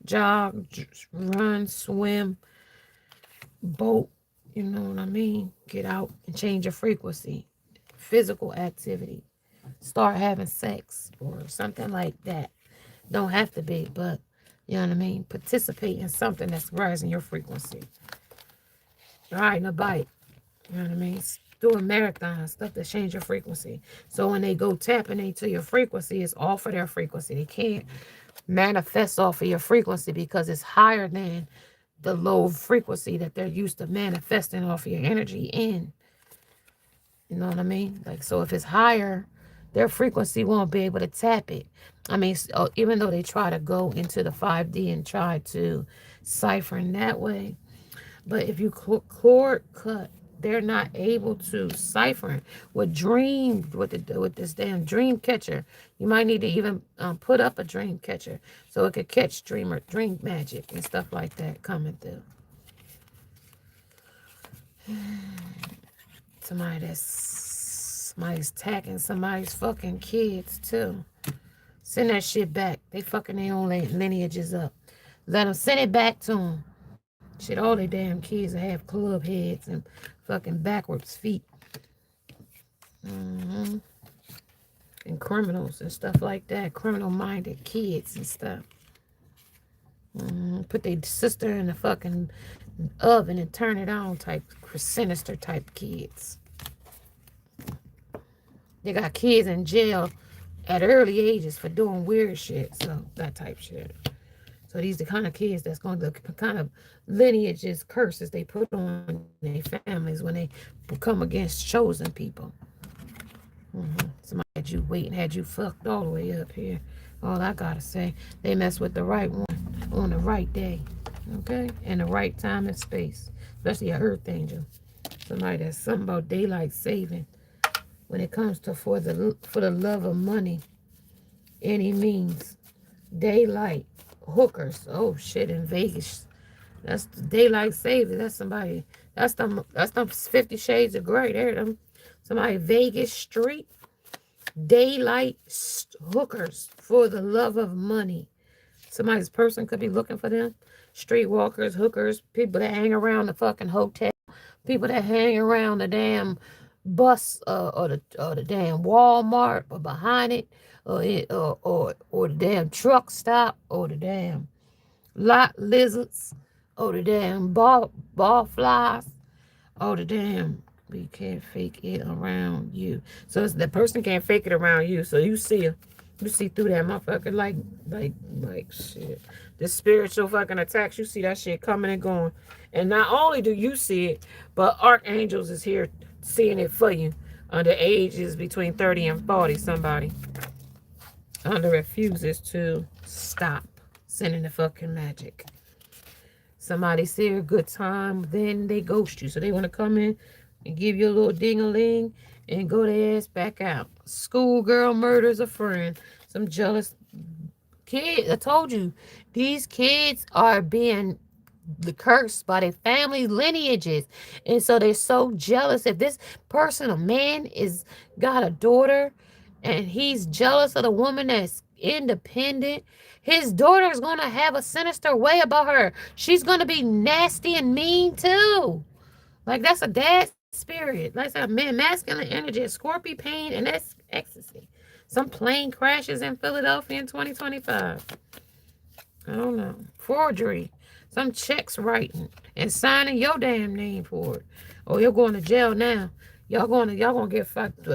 Jog, run, swim, boat. You know what I mean? Get out and change your frequency. Physical activity. Start having sex or something like that. Don't have to be, but you know what I mean? Participate in something that's rising your frequency. Riding a bike. You know what I mean? Doing marathons, stuff that change your frequency. So when they go tapping into your frequency, it's off of their frequency. They can't manifest off of your frequency because it's higher than the low frequency that they're used to manifesting off of your energy in. You know what I mean? Like, so if it's higher, their frequency won't be able to tap it. I mean, even though they try to go into the 5D and try to cipher in that way, but if you cord cut, they're not able to cipher with this damn dream catcher. You might need to even put up a dream catcher so it could catch dream magic and stuff like that coming through. Somebody's attacking somebody's fucking kids too. Send that shit back. They fucking their own lineages up. Let them send it back to them. Shit, all they damn kids have club heads and fucking backwards feet. And criminals and stuff like that. Criminal-minded kids and stuff. Put their sister in the fucking oven and turn it on type, sinister type kids. They got kids in jail at early ages for doing weird shit. So, that type shit. So these the kind of kids that's going to, the kind of lineages, curses they put on their families when they come against chosen people. Somebody had you waiting, had you fucked all the way up here. All I got to say, they mess with the right one on the right day. Okay? In the right time and space. Especially an earth angel. Somebody that's something about daylight saving. When it comes to for the love of money, any means, daylight, hookers, oh shit, in Vegas, that's the daylight saving. That's somebody. That's them 50 Shades of Gray. There, them somebody Vegas Street, daylight hookers for the love of money. Somebody's person could be looking for them. Streetwalkers, hookers, people that hang around the fucking hotel, people that hang around the damn bus or the damn Walmart or behind it or the damn truck stop or the damn lot lizards or the damn ball flies or the damn we can't fake it around you. So the person can't fake it around you. So you see through that motherfucker like shit. The spiritual fucking attacks, you see that shit coming and going. And not only do you see it, but archangels is here seeing it for you. Under ages between 30 and 40, somebody refuses to stop sending the fucking magic. Somebody say a good time, then they ghost you. So they want to come in and give you a little ding-a-ling and go their ass back out. Schoolgirl murders a friend. Some jealous kid. I told you, these kids are being cursed by their family lineages, and so they're so jealous. If this person, a man, is got a daughter, and he's jealous of the woman that's independent, his daughter is gonna have a sinister way about her. She's gonna be nasty and mean too. Like that's a dad spirit. Like I said, man, masculine energy, Scorpio pain, and that's ecstasy. Some plane crashes in Philadelphia in 2025. I don't know. Forgery. Some checks writing and signing your damn name for it. Oh, you're going to jail now. Y'all gonna get fucked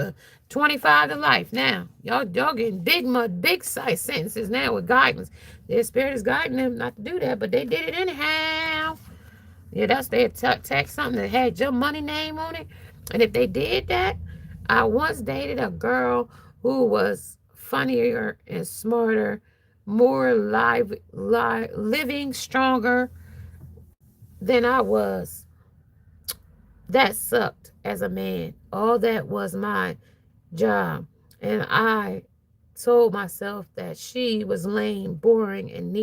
25 to life now. Y'all getting big size sentences now with guidance. Their spirit is guiding them not to do that, but they did it anyhow. Yeah, that's their tax something that had your money name on it. And if they did that, I once dated a girl who was funnier and smarter, more living stronger than I was. That sucked as a man. All that was my job. And I told myself that she was lame, boring, and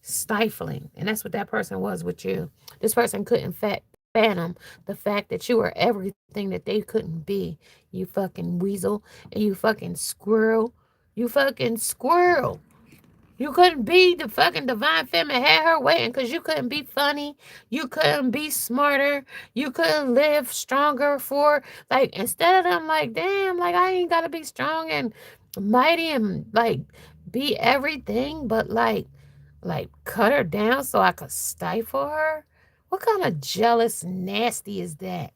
stifling. And that's what that person was with you. This person couldn't fathom the fact that you were everything that they couldn't be. You fucking weasel and you fucking squirrel. You fucking squirrel. You couldn't be the fucking divine feminine had her waiting because you couldn't be funny. You couldn't be smarter. You couldn't live stronger for, like, instead of them, like, damn, like, I ain't got to be strong and mighty and, like, be everything, but, like, cut her down so I could stifle her? What kind of jealous nasty is that?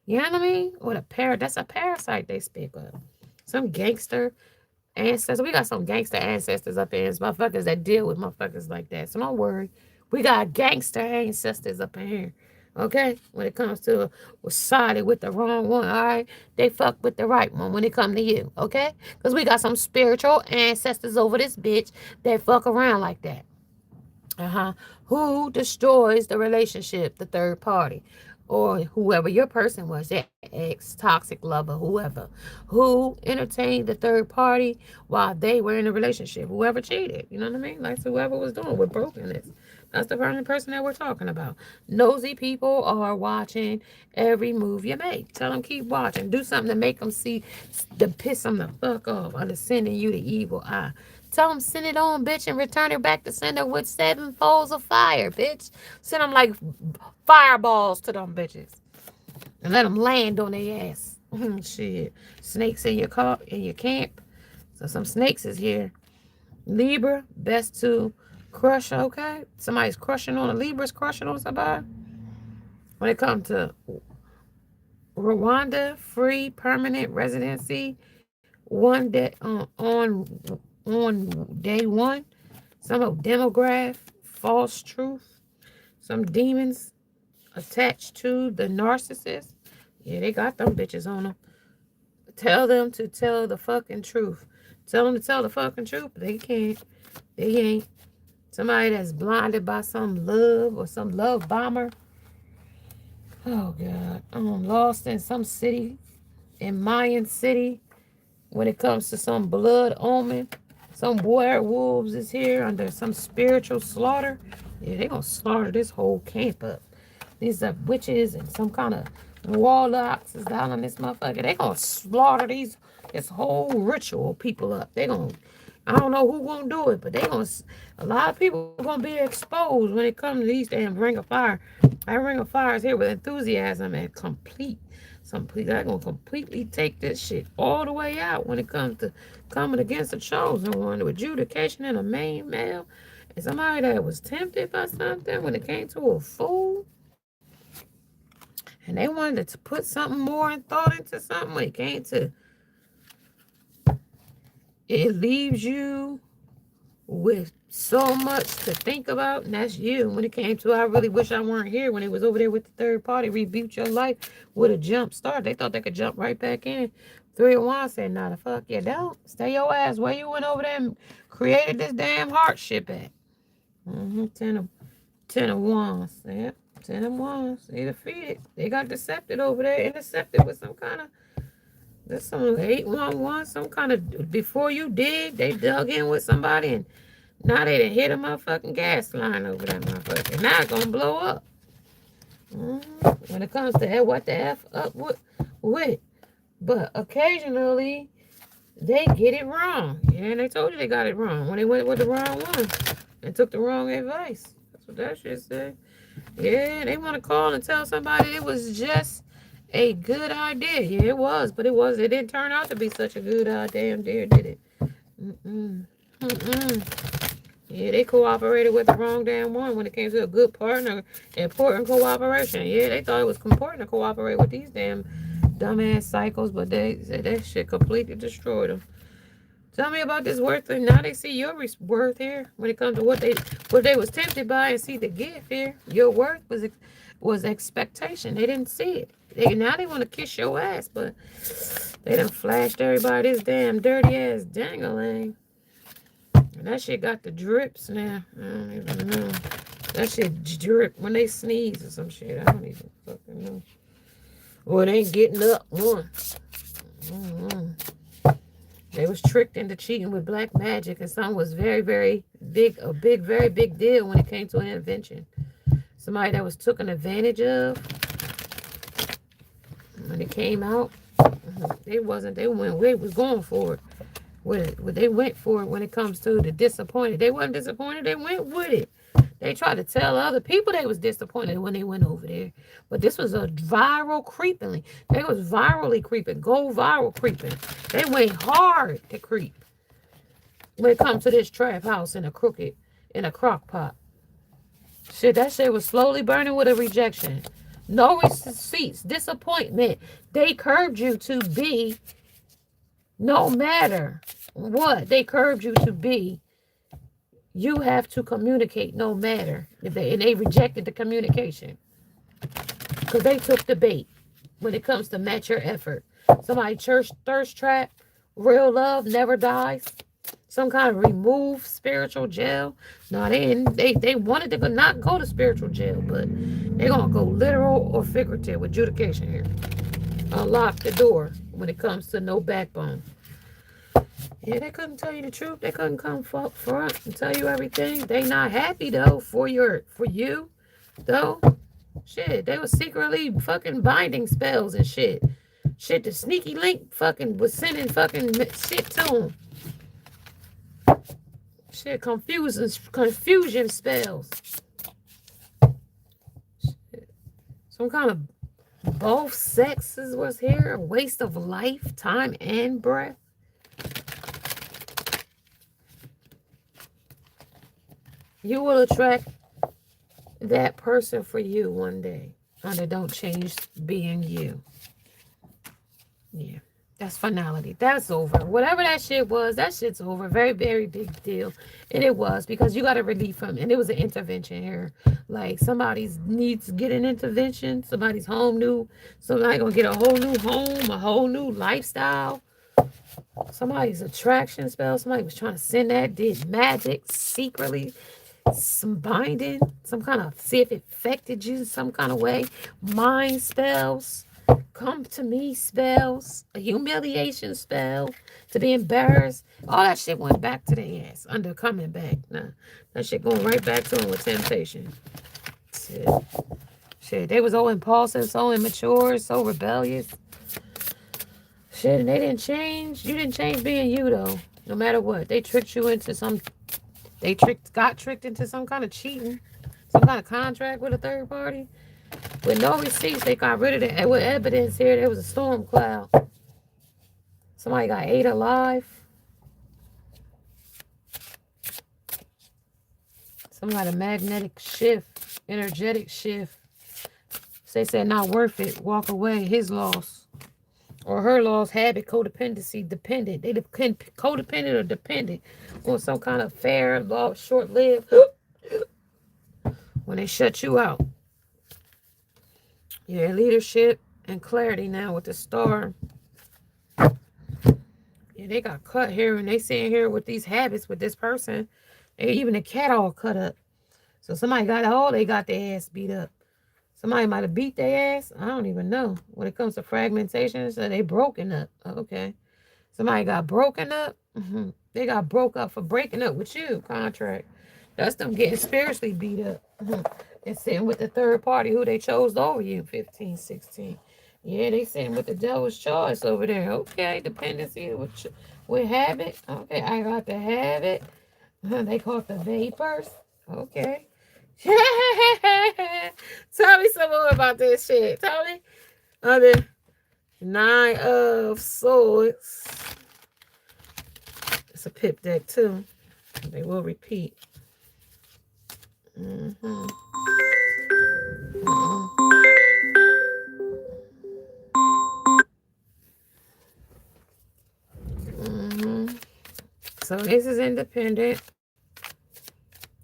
You know what I mean? What that's a parasite they speak of. Some gangster ancestors. We got some gangster ancestors up in here. Motherfuckers that deal with motherfuckers like that. So don't worry. We got gangster ancestors up in here. Okay? When it comes to sided with the wrong one, all right? They fuck with the right one when it come to you. Okay? Because we got some spiritual ancestors over this bitch that fuck around like that. Who destroys the relationship? The third party. Or whoever your person was, their ex, toxic lover, whoever, who entertained the third party while they were in a relationship, whoever cheated, you know what I mean? Like whoever was doing with brokenness. That's the person that we're talking about. Nosy people are watching every move you make. Tell them keep watching. Do something to make them see, to piss them the fuck off, or to sending you the evil eye. Tell them send it on, bitch, and return it back to sender with 7 folds of fire, bitch. Send them like fireballs to them bitches. And let them land on their ass. Shit. Snakes in your car, in your camp. So some snakes is here. Libra, best to crush, okay? Somebody's crushing on a Libra's crushing on somebody. When it comes to Rwanda, free permanent residency, one day on day one, some of demograph, false truth, some demons attached to the narcissist. Yeah, they got them bitches on them. Tell them to tell the fucking truth. Tell them to tell the fucking truth, but they can't. They ain't. Somebody that's blinded by some love or some love bomber. Oh, God. I'm lost in some city, in Mayan city, when it comes to some blood omen. Some werewolves is here under some spiritual slaughter. Yeah, they gonna slaughter this whole camp up. These are witches and some kind of warlocks is down on this motherfucker. They gonna slaughter this whole ritual people up. They gonna, I don't know who gonna do it, but they gonna, a lot of people gonna be exposed when it comes to these damn ring of fire. That ring of fire is here with enthusiasm and they're gonna completely take this shit all the way out when it comes to coming against a chosen one, with adjudication in a main male, and somebody that was tempted by something when it came to a fool. And they wanted to put something more and thought into something when it came to, it leaves you with so much to think about, and that's you. When it came to, I really wish I weren't here, when it was over there with the third party, rebuked your life with a jump start. They thought they could jump right back in. 3 of Wands said, nah, the fuck you don't. Stay your ass where you went over there and created this damn hardship at. 10 Ten of Wands. Yep. 10 of Wands. They defeated. They got decepted over there. Intercepted with some kind of, there's some 811, some kind of, before you dig, they dug in with somebody and now they done hit a motherfucking gas line over that motherfucker. Now it's gonna blow up. When it comes to what the F up with. But occasionally they get it wrong. Yeah, and they told you they got it wrong when they went with the wrong one and took the wrong advice. That's what that shit said. Yeah, they want to call and tell somebody it was just a good idea. Yeah, it was, but it didn't turn out to be such a good idea, did it? Yeah, they cooperated with the wrong damn one when it came to a good partner, important cooperation. Yeah, they thought it was important to cooperate with these damn dumbass cycles, but they said that shit completely destroyed them. Tell me about this worth thing. Now they see your worth here when it comes to what they was tempted by and see the gift here. Your worth was expectation. They didn't see it. Now they want to kiss your ass, but they done flashed everybody this damn dirty ass dangling. And that shit got the drips now. I don't even know. That shit drip when they sneeze or some shit. I don't even fucking know. Or it ain't getting up one. They was tricked into cheating with black magic, and something was very, very big, very big deal when it came to an invention. Somebody that was taken advantage of. When it came out, they was going for it. They went for it when it comes to the disappointed. They wasn't disappointed, they went with it. They tried to tell other people they was disappointed when they went over there. But this was a viral creeping. They was virally creeping, go viral creeping. They went hard to creep when it comes to this trap house in a crock pot. Shit, that shit was slowly burning with a rejection. No receipts, disappointment. They curbed you to be, no matter what they curbed you to be, you have to communicate no matter. And they rejected the communication. Because they took the bait when it comes to match your effort. Somebody church thirst trap, real love never dies. Some kind of remove spiritual jail. No, they wanted to not go to spiritual jail, but they're going to go literal or figurative with adjudication here. Unlock the door when it comes to no backbone. Yeah, they couldn't tell you the truth. They couldn't come front and tell you everything. They not happy, though, for you, though. Shit, they was secretly fucking binding spells and shit. Shit, the sneaky link fucking was sending fucking shit to them. Shit, confusion spells. Shit. Some kind of both sexes was here. A waste of life, time, and breath. You will attract that person for you one day. And don't change being you. Yeah. That's finality. That's over. Whatever that shit was, that shit's over. Very, very big deal. And it was, because you got a relief from it. And it was an intervention here. Like somebody's needs to get an intervention. Somebody's home new. Somebody gonna get a whole new home, a whole new lifestyle. Somebody's attraction spell. Somebody was trying to send that, did magic secretly. Some binding, some kind of, see if it affected you some kind of way. Mind spells, come to me spells, a humiliation spell, to be embarrassed. All that shit went back to their ass under coming back. Nah, that shit going right back to them with temptation. Shit, they was so impulsive, so immature, so rebellious. Shit, and they didn't change. You didn't change being you, though. No matter what. They tricked you into some... They got tricked into some kind of cheating, some kind of contract with a third party. With no receipts, they got rid of it. With evidence here, there was a storm cloud. Somebody got ate alive. Somebody had a magnetic shift, energetic shift. They said not worth it, walk away, his loss. Or her loss, habit, codependency, dependent. They codependent or dependent on some kind of fair, law, short-lived. When they shut you out. Yeah, leadership and clarity now with the star. Yeah, they got cut here, and they sitting here with these habits with this person. Even the cat all cut up. So somebody they got their ass beat up. Somebody might have beat their ass. I don't even know. When it comes to fragmentation, so they broken up. Okay. Somebody got broken up. They got broke up for breaking up with you. Contract. That's them getting spiritually beat up. And sitting with the third party who they chose over you. 15, 16. Yeah, they sitting with the devil's choice over there. Okay, dependency with habit. Okay, I got the habit. They call it the vapors. Okay. Tell me some more about this shit. Tell me. Other 9 of Swords. It's a pip deck too. They will repeat. Mm-hmm. Mm-hmm. So this is independent.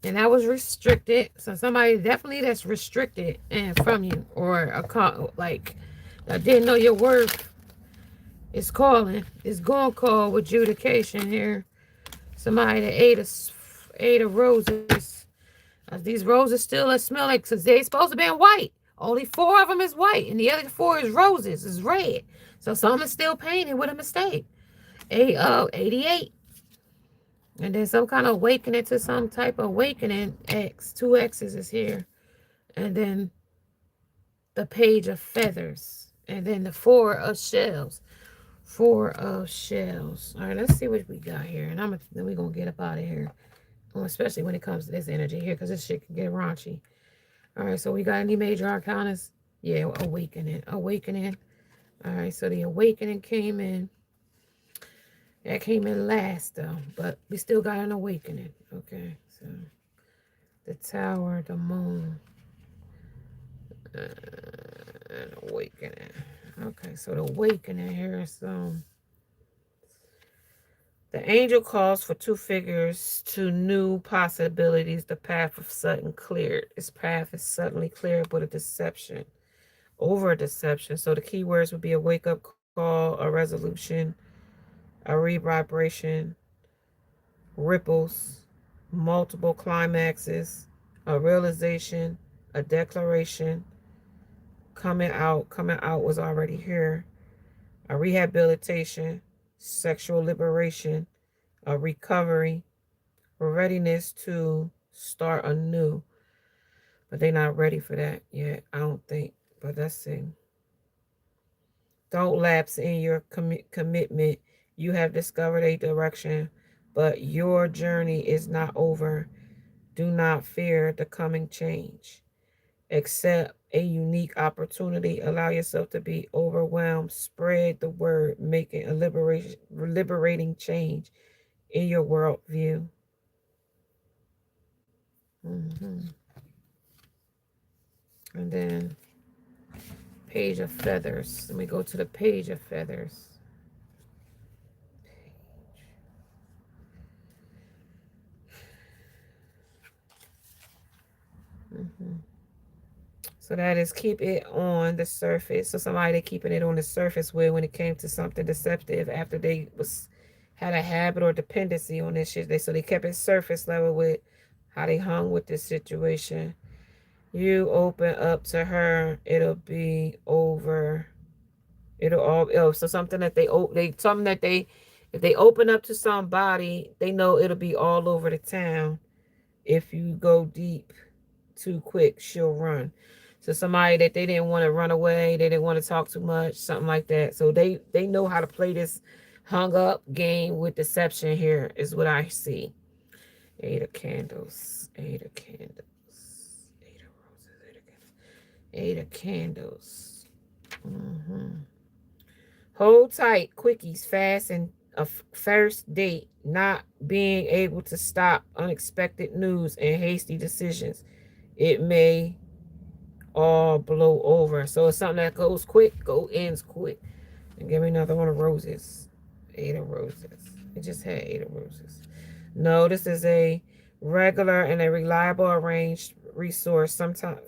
And that was restricted. So somebody definitely that's restricted and from you. Or like that didn't know your worth is calling. It's going to call with adjudication here. Somebody that ate of roses. These roses still smell like, because they supposed to be white. Only 4 of them is white, and the other 4 is roses, is red. So some is still painted with a mistake. 88. And then some kind of awakening to some type of awakening. 2 X's is here. And then the Page of Feathers. And then the 4 of Shells. 4 of Shells. All right, let's see what we got here. And then we're going to get up out of here. Especially when it comes to this energy here, because this shit can get raunchy. All right, so we got any major arcanas? Yeah, awakening. Awakening. All right, so the awakening came in. That came in last, though. But we still got an awakening. Okay, so the Tower, the Moon. An awakening. Okay, so the awakening here is the angel calls for 2 figures to new possibilities. The path of sudden cleared. This path is suddenly cleared with a deception. Over a deception. So the key words would be a wake-up call, a resolution, a rebibration, ripples, multiple climaxes, a realization, a declaration, coming out. Coming out was already here. A rehabilitation, sexual liberation, a recovery, a readiness to start anew. But they're not ready for that yet, I don't think. But let's see. Don't lapse in your commitment. You have discovered a direction, but your journey is not over. Do not fear the coming change. Accept a unique opportunity. Allow yourself to be overwhelmed. Spread the word, making a liberating change in your worldview. And then Page of Feathers. Let me go to the Page of Feathers. So that is keep it on the surface. So somebody keeping it on the surface where when it came to something deceptive after they had a habit or dependency on this shit. So they kept it surface level with how they hung with this situation. You open up to her, it'll be over. It'll all so something that if they open up to somebody, they know it'll be all over the town. If you go deep too quick, she'll run. So somebody that they didn't want to run away, they didn't want to talk too much, something like that. So they know how to play this hung up game with deception here is what I see. 8 of Candles, 8 of Candles, 8 of Roses, 8 of Candles, 8 of Candles. Hold tight, quickies, fast, and a first date, not being able to stop unexpected news and hasty decisions. It may all blow over. So it's something that goes quick, ends quick. And give me another one of roses. 8 of Roses. It just had 8 of Roses. No, this is a regular and a reliable arranged resource.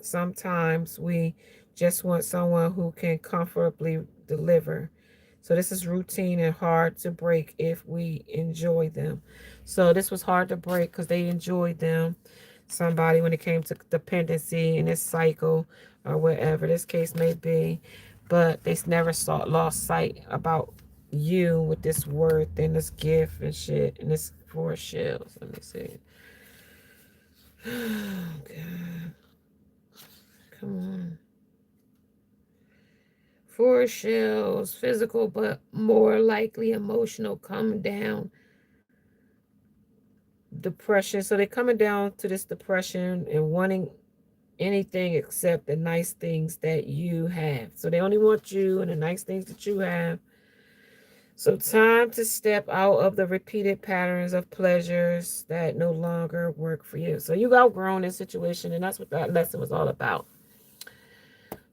Sometimes we just want someone who can comfortably deliver. So this is routine and hard to break if we enjoy them. So this was hard to break because they enjoyed them. somebody when it came to dependency in this cycle or whatever this case may be, but they never lost sight about you with this worth and this gift and shit and this four shells. Let me see. Oh God, come on. Four shells, physical but more likely emotional, come down, depression. So they're coming down to this depression and wanting anything except the nice things that you have. So they only want you and the nice things that you have. So time to step out of the repeated patterns of pleasures that no longer work for you. So you've outgrown this situation, and that's what that lesson was all about.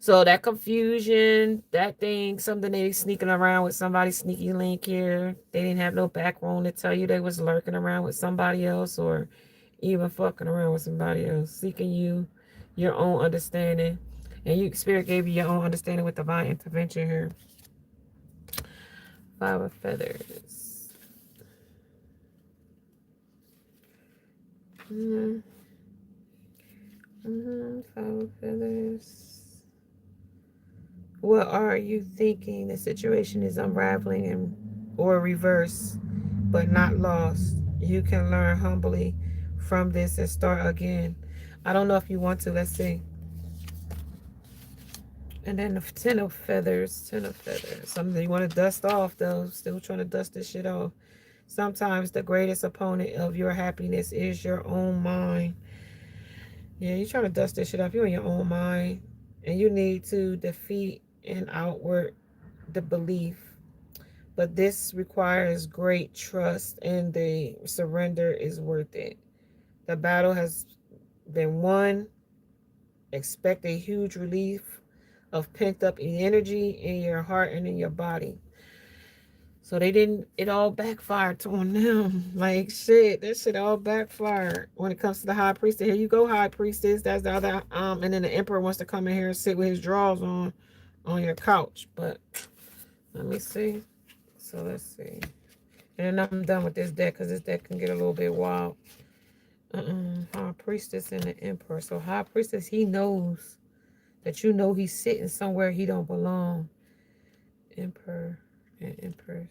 So that confusion, that thing, something they sneaking around with somebody sneaky link here. They didn't have no backbone to tell you they was lurking around with somebody else or even fucking around with somebody else, seeking you your own understanding. And you spirit gave you your own understanding with divine intervention here. Five of feathers. Five of feathers. What are you thinking? The situation is unraveling and or reverse, but not lost. You can learn humbly from this and start again. I don't know if you want to. Let's see. And then the ten of feathers. Ten of feathers. Something you want to dust off though. Still trying to dust this shit off. Sometimes the greatest opponent of your happiness is your own mind. Yeah, you're trying to dust this shit off. You're in your own mind. And you need to defeat and outward the belief. But this requires great trust, and the surrender is worth it. The battle has been won. Expect a huge relief of pent up energy in your heart and in your body. So they didn't, it all backfired on them. Like shit, that shit all backfired when it comes to the high priestess. Here you go, high priestess. That's the other, and then the emperor wants to come in here and sit with his drawers on your couch. But let me see. So let's see. And then I'm done with this deck because this deck can get a little bit wild. High priestess and the emperor. So high priestess, he knows that you know he's sitting somewhere he don't belong. Emperor and empress.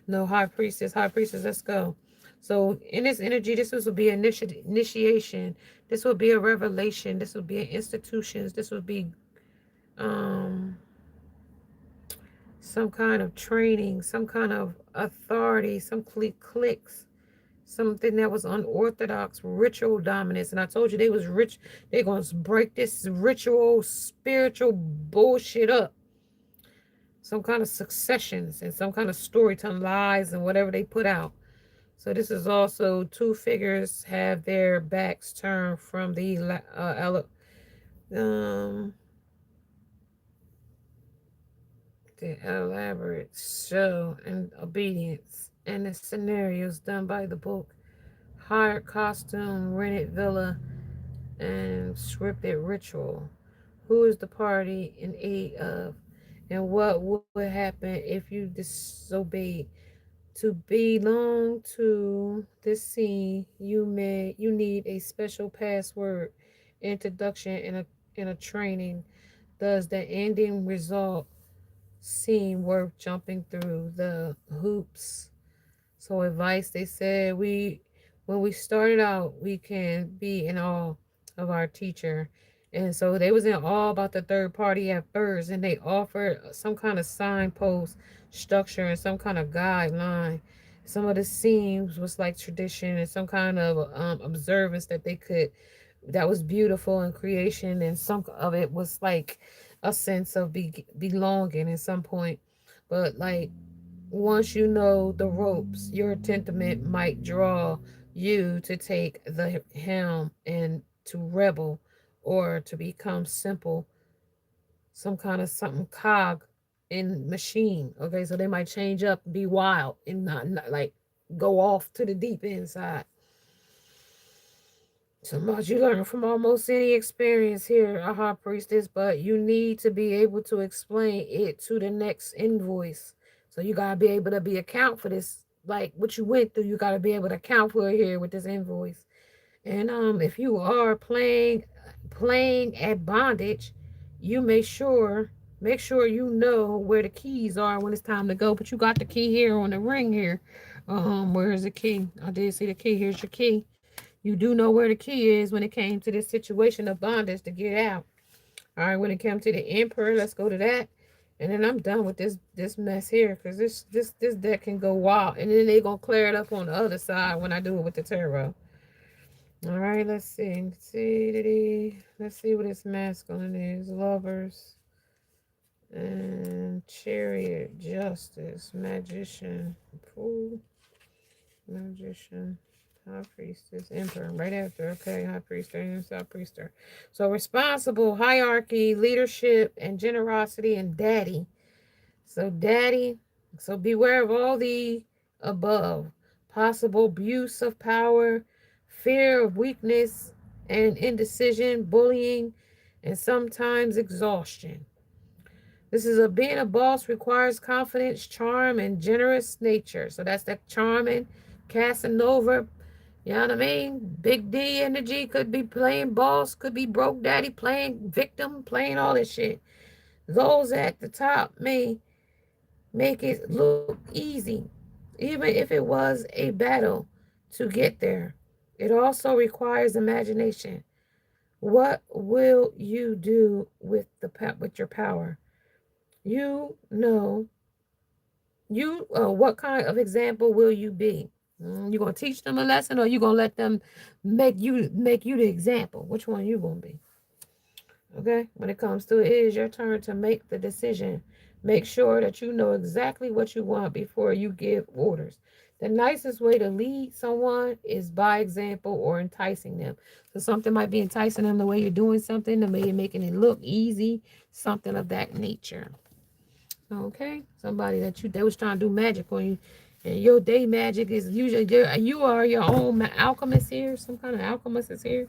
No, high priestess, let's go. So in this energy, this will be initiation. This will be a revelation. This will be institutions. This will be some kind of training, some kind of authority, some cliques, something that was unorthodox, ritual dominance. And I told you they was rich. They're going to break this ritual, spiritual bullshit up. Some kind of successions and some kind of storytelling lies and whatever they put out. So this is also two figures have their backs turned from the elaborate show and obedience and the scenarios done by the book. Hired costume, rented villa, and scripted ritual. Who is the party in aid of? And what would happen if you disobeyed? To belong to this scene, you need a special password, introduction, and a training. Does the ending result seem worth jumping through the hoops? So advice, they said when we started out, we can be in awe of our teacher. And so they was in awe about the third party at first, and they offered some kind of signpost structure and some kind of guideline. Some of the scenes was like tradition and some kind of observance that they could, that was beautiful in creation, and some of it was like a sense of belonging at some point. But like once you know the ropes, your temperament might draw you to take the helm and to rebel or to become simple, some kind of something cog in machine. Okay, so they might change up, be wild, and not like go off to the deep inside. So much you learn from almost any experience here, a high priestess, but you need to be able to explain it to the next invoice. So you gotta be able to be account for this, like what you went through. You gotta be able to account for it here with this invoice. And if you are playing at bondage, you make sure you know where the keys are when it's time to go. But you got the key here on the ring here. Where's the key? I did see the key. Here's your key. You do know where the key is when it came to this situation of bondage to get out. All right, when it came to the Emperor, let's go to that. And then I'm done with this mess here, because this deck can go wild. And then they gonna clear it up on the other side when I do it with the tarot. All right, let's see. Let's see what this masculine is. Lovers and Chariot, Justice, Magician, Fool, Magician, High Priestess, Emperor. Right after, okay, High Priester and South Priester. So responsible, hierarchy, leadership, and generosity, and Daddy. So Daddy. So beware of all the above. Possible abuse of power, fear of weakness and indecision, bullying, and sometimes exhaustion. This is being a boss requires confidence, charm, and generous nature. So that's that charming, Casanova. You know what I mean? Big D energy could be playing boss, could be broke daddy, playing victim, playing all this shit. Those at the top may make it look easy, even if it was a battle to get there. It also requires imagination. What will you do with with your power? You know, what kind of example will you be? You gonna teach them a lesson, or you gonna let them make you the example? Which one you gonna be? Okay, when it comes to it is your turn to make the decision. Make sure that you know exactly what you want before you give orders. The nicest way to lead someone is by example or enticing them. So something might be enticing them the way you're doing something, the way you're making it look easy, something of that nature. Okay, somebody that they was trying to do magic on you, and your day magic is usually you are your own alchemist here. Some kind of alchemist is here.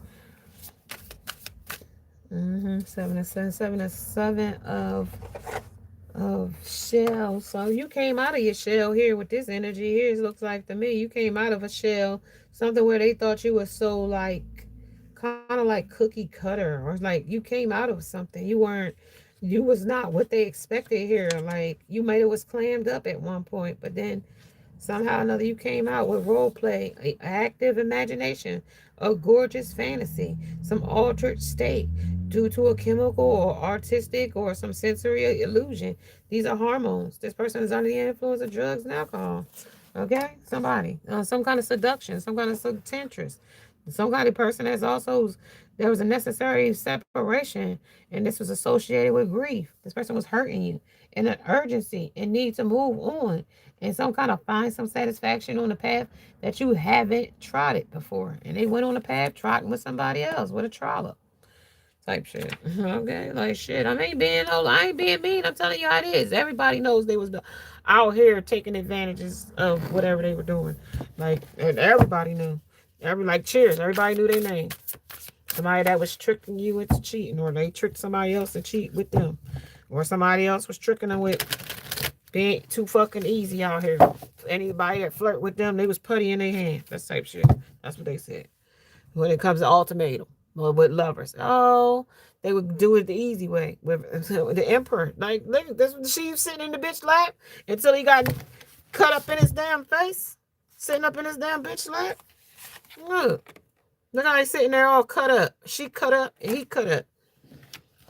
Seven and seven, 7 of shell. So you came out of your shell here with this energy here. It looks like to me you came out of a shell, something where they thought you were so like kind of like cookie cutter, or like you came out of something. You was not what they expected here. Like you might have was clammed up at one point, but then somehow or another you came out with role play, active imagination, a gorgeous fantasy, some altered state due to a chemical or artistic or some sensory illusion. These are hormones. This person is under the influence of drugs and alcohol. Okay, somebody, some kind of seduction, some kind of temptress, some kind of person that's also, there was a necessary separation, and this was associated with grief. This person was hurting you, and an urgency and need to move on, and some kind of find some satisfaction on the path that you haven't trotted before. And they went on the path trotting with somebody else with a trollop type shit. Okay, like shit. I ain't being mean. I'm telling you how it is. Everybody knows they was out here taking advantages of whatever they were doing. Like, and everybody knew. Like Cheers. Everybody knew their name. Somebody that was tricking you into cheating, or they tricked somebody else to cheat with them, or somebody else was tricking them with being too fucking easy out here. Anybody that flirt with them, they was putty in their hand. That type shit. That's what they said. When it comes to ultimatum, or with lovers, oh, they would do it the easy way with the Emperor. Like, look, this was she sitting in the bitch lap until he got cut up in his damn face, sitting up in his damn bitch lap. Look how he's sitting there all cut up. She cut up, and he cut up.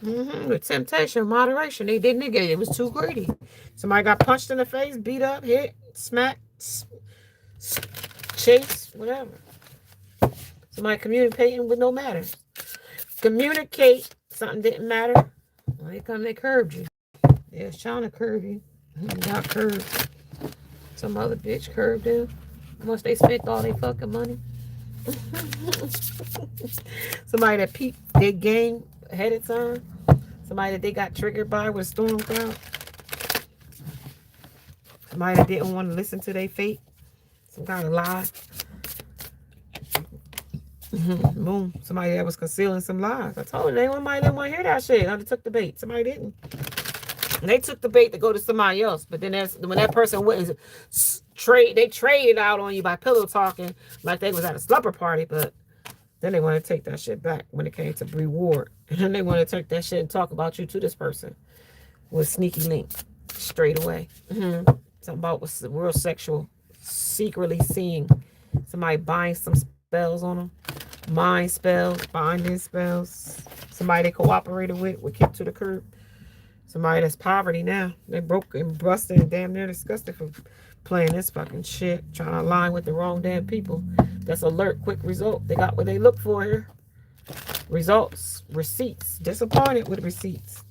With temptation, moderation. They didn't negate it. It was too greedy. Somebody got punched in the face, beat up, hit, smack, chase, whatever. Somebody communicating with no matters. Communicate. Something didn't matter. When they come, they curved you. They was trying to curve you. You got curved. Some other bitch curved them. Once they spent all their fucking money. Somebody that peeped their game ahead of time. Somebody that they got triggered by with a storm cloud. Somebody that didn't want to listen to their fate. Some kind of lie. Boom. Somebody that was concealing some lies. I told you, somebody didn't want to hear that shit. I took the bait. Somebody didn't. And they took the bait to go to somebody else. But then when that person went and they traded out on you by pillow talking like they was at a slumber party. But Then they want to take that shit back when it came to reward. And then they want to take that shit and talk about you to this person with sneaky link straight away. Something about what's real sexual, secretly seeing somebody buying some spells on them, mind spells, binding spells. Somebody they cooperated with kicked to the curb. Somebody that's poverty now. They broke and busted and damn near disgusted for playing this fucking shit, trying to align with the wrong damn people. That's alert, quick result. They got what they look for here. Results, receipts. Disappointed with receipts.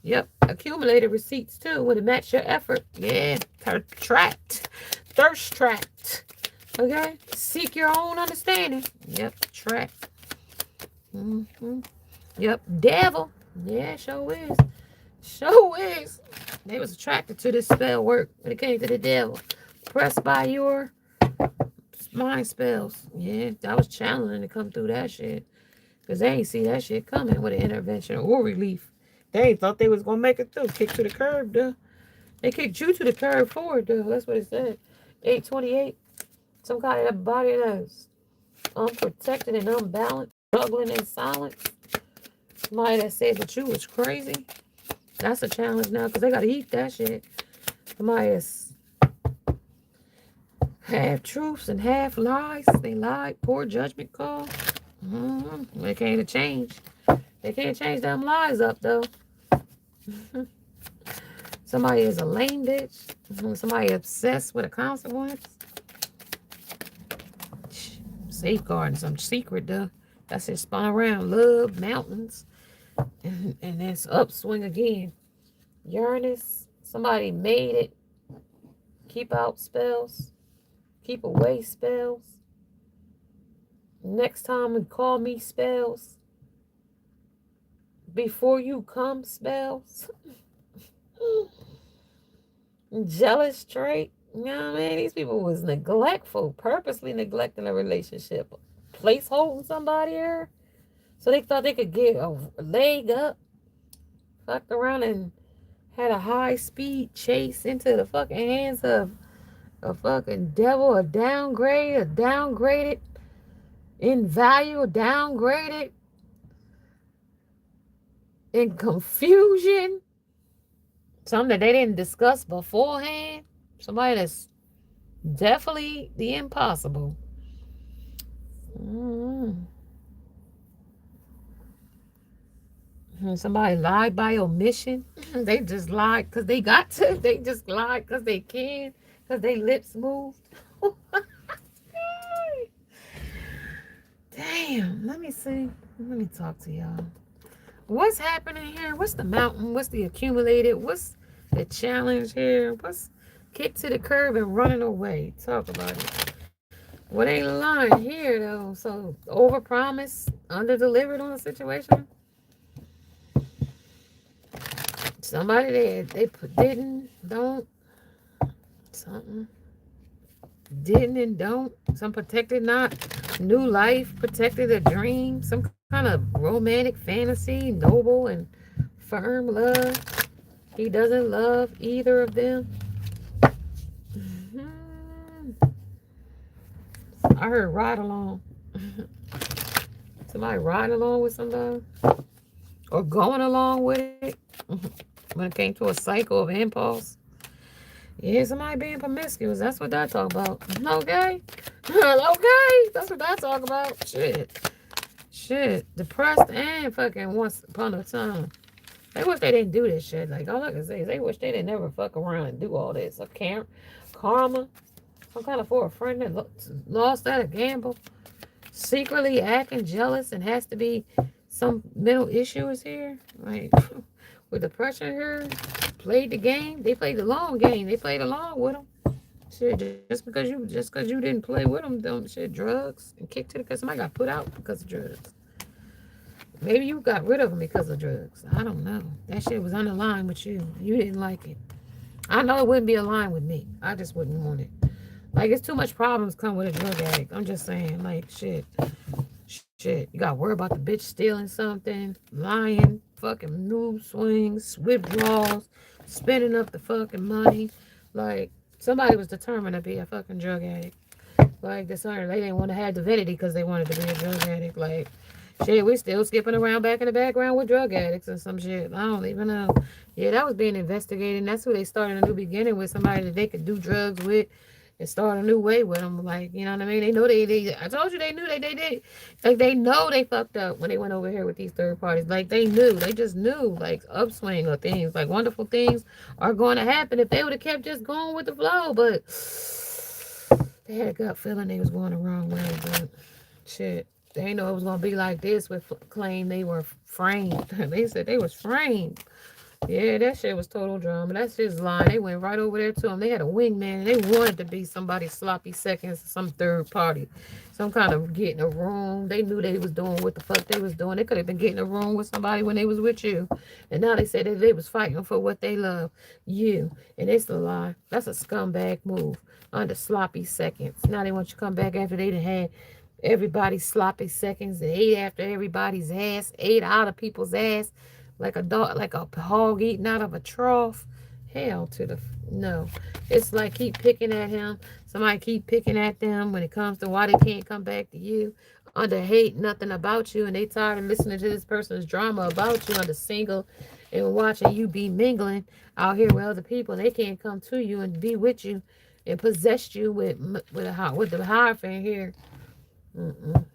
Yep, accumulated receipts too when it match your effort. Yeah, trapped, thirst trapped. Okay, seek your own understanding. Yep, trapped. Yep, devil. Yeah, sure is. Sure is. They was attracted to this spell work when it came to the devil. Pressed by your mind spells. Yeah, that was challenging to come through that shit. Because they ain't see that shit coming with an intervention or relief. They ain't thought they was going to make it through. Kick to the curb, duh. They kicked you to the curb forward, duh. That's what it said. 828. Some kind of body that's unprotected and unbalanced. Struggling in silence. Somebody that said that you was crazy. That's a challenge now because they got to eat that shit. Somebody that's half truths and half lies. They lied. Poor judgment call. They can't change. They can't change them lies up, though. Somebody is a lame bitch. Somebody obsessed with a consequence. Safeguarding some secret, though. That's it. Spun around. Love, mountains. And it's upswing again. Uranus. Somebody made it. Keep out spells. Keep away spells. Next time and call me spells. Before you come spells. Jealous trait. You know what I mean? These people was neglectful. Purposely neglecting a relationship. Placeholding somebody here. So they thought they could get a leg up. Fucked around and had a high speed chase into the fucking hands of a fucking devil. A downgraded in value, downgraded in confusion. Something that they didn't discuss beforehand. Somebody that's definitely the impossible. Somebody lied by omission. They just lied because they got to. They just lied because they can. Because they lips moved. Damn. Let me see. Let me talk to y'all. What's happening here? What's the mountain? What's the accumulated? What's the challenge here? What's kick to the curb and running away? Talk about it. What ain't lying here, though? So, overpromise, under-delivered on a situation? Somebody they didn't, don't, something. Didn't and don't. Some protected not. New life, protected a dream. Some kind of romantic fantasy, noble and firm love. He doesn't love either of them. I heard ride along. Somebody riding along with somebody. Or going along with it. When it came to a cycle of impulse. Yeah, somebody being promiscuous. That's what that talk about. Okay. Okay. That's what that talk about. Shit. Depressed and fucking once upon a time. They wish they didn't do this shit. Like, all I can say is they wish they didn't never fuck around and do all this. Karma. Some kind of for a friend that lost at a gamble. Secretly acting jealous and has to be some mental issues here. Like, with depression here. Played the game. They played the long game. They played along with them. Shit, just because you didn't play with them, don't shit, drugs and kick to the because somebody got put out because of drugs. Maybe you got rid of them because of drugs. I don't know. That shit was unaligned with you. You didn't like it. I know it wouldn't be aligned with me. I just wouldn't want it. Like, it's too much problems come with a drug addict. I'm just saying, like, shit. You got to worry about the bitch stealing something, lying, fucking mood swings, withdrawals, spending up the fucking money. Like, somebody was determined to be a fucking drug addict. Like the son, they didn't want to have divinity because they wanted to be a drug addict. Like, shit, we still skipping around back in the background with drug addicts and some shit. I don't even know. Yeah, that was being investigated. And that's who they started a new beginning with, somebody that they could do drugs with and start a new way with them. Like, you know what I mean? They know they I told you they knew they did. Like, they know they fucked up when they went over here with these third parties. Like, they knew. They just knew, like, upswing of things. Like, wonderful things are going to happen if they would have kept just going with the flow. But they had a gut feeling they was going the wrong way. But shit. They ain't know it was gonna be like this with claim they were framed. They said they was framed. Yeah, that shit was total drama. That's just lying. They went right over there to him. They had a wingman. They wanted to be somebody's sloppy seconds, some third party, some kind of get in a room. They knew they was doing what the fuck they was doing. They could have been getting in a room with somebody when they was with you. And now they said that they was fighting for what they love, you. And it's a lie. That's a scumbag move under sloppy seconds. Now they want you to come back after they done had everybody's sloppy seconds and ate after everybody's ass, ate out of people's ass like a dog, like a hog eating out of a trough. Hell to the no. It's like keep picking at him. Somebody keep picking at them when it comes to why they can't come back to you. Under hate nothing about you, and they tired of listening to this person's drama about you under single and watching you be mingling out here with other people. And they can't come to you and be with you and possess you with the Hierophant here.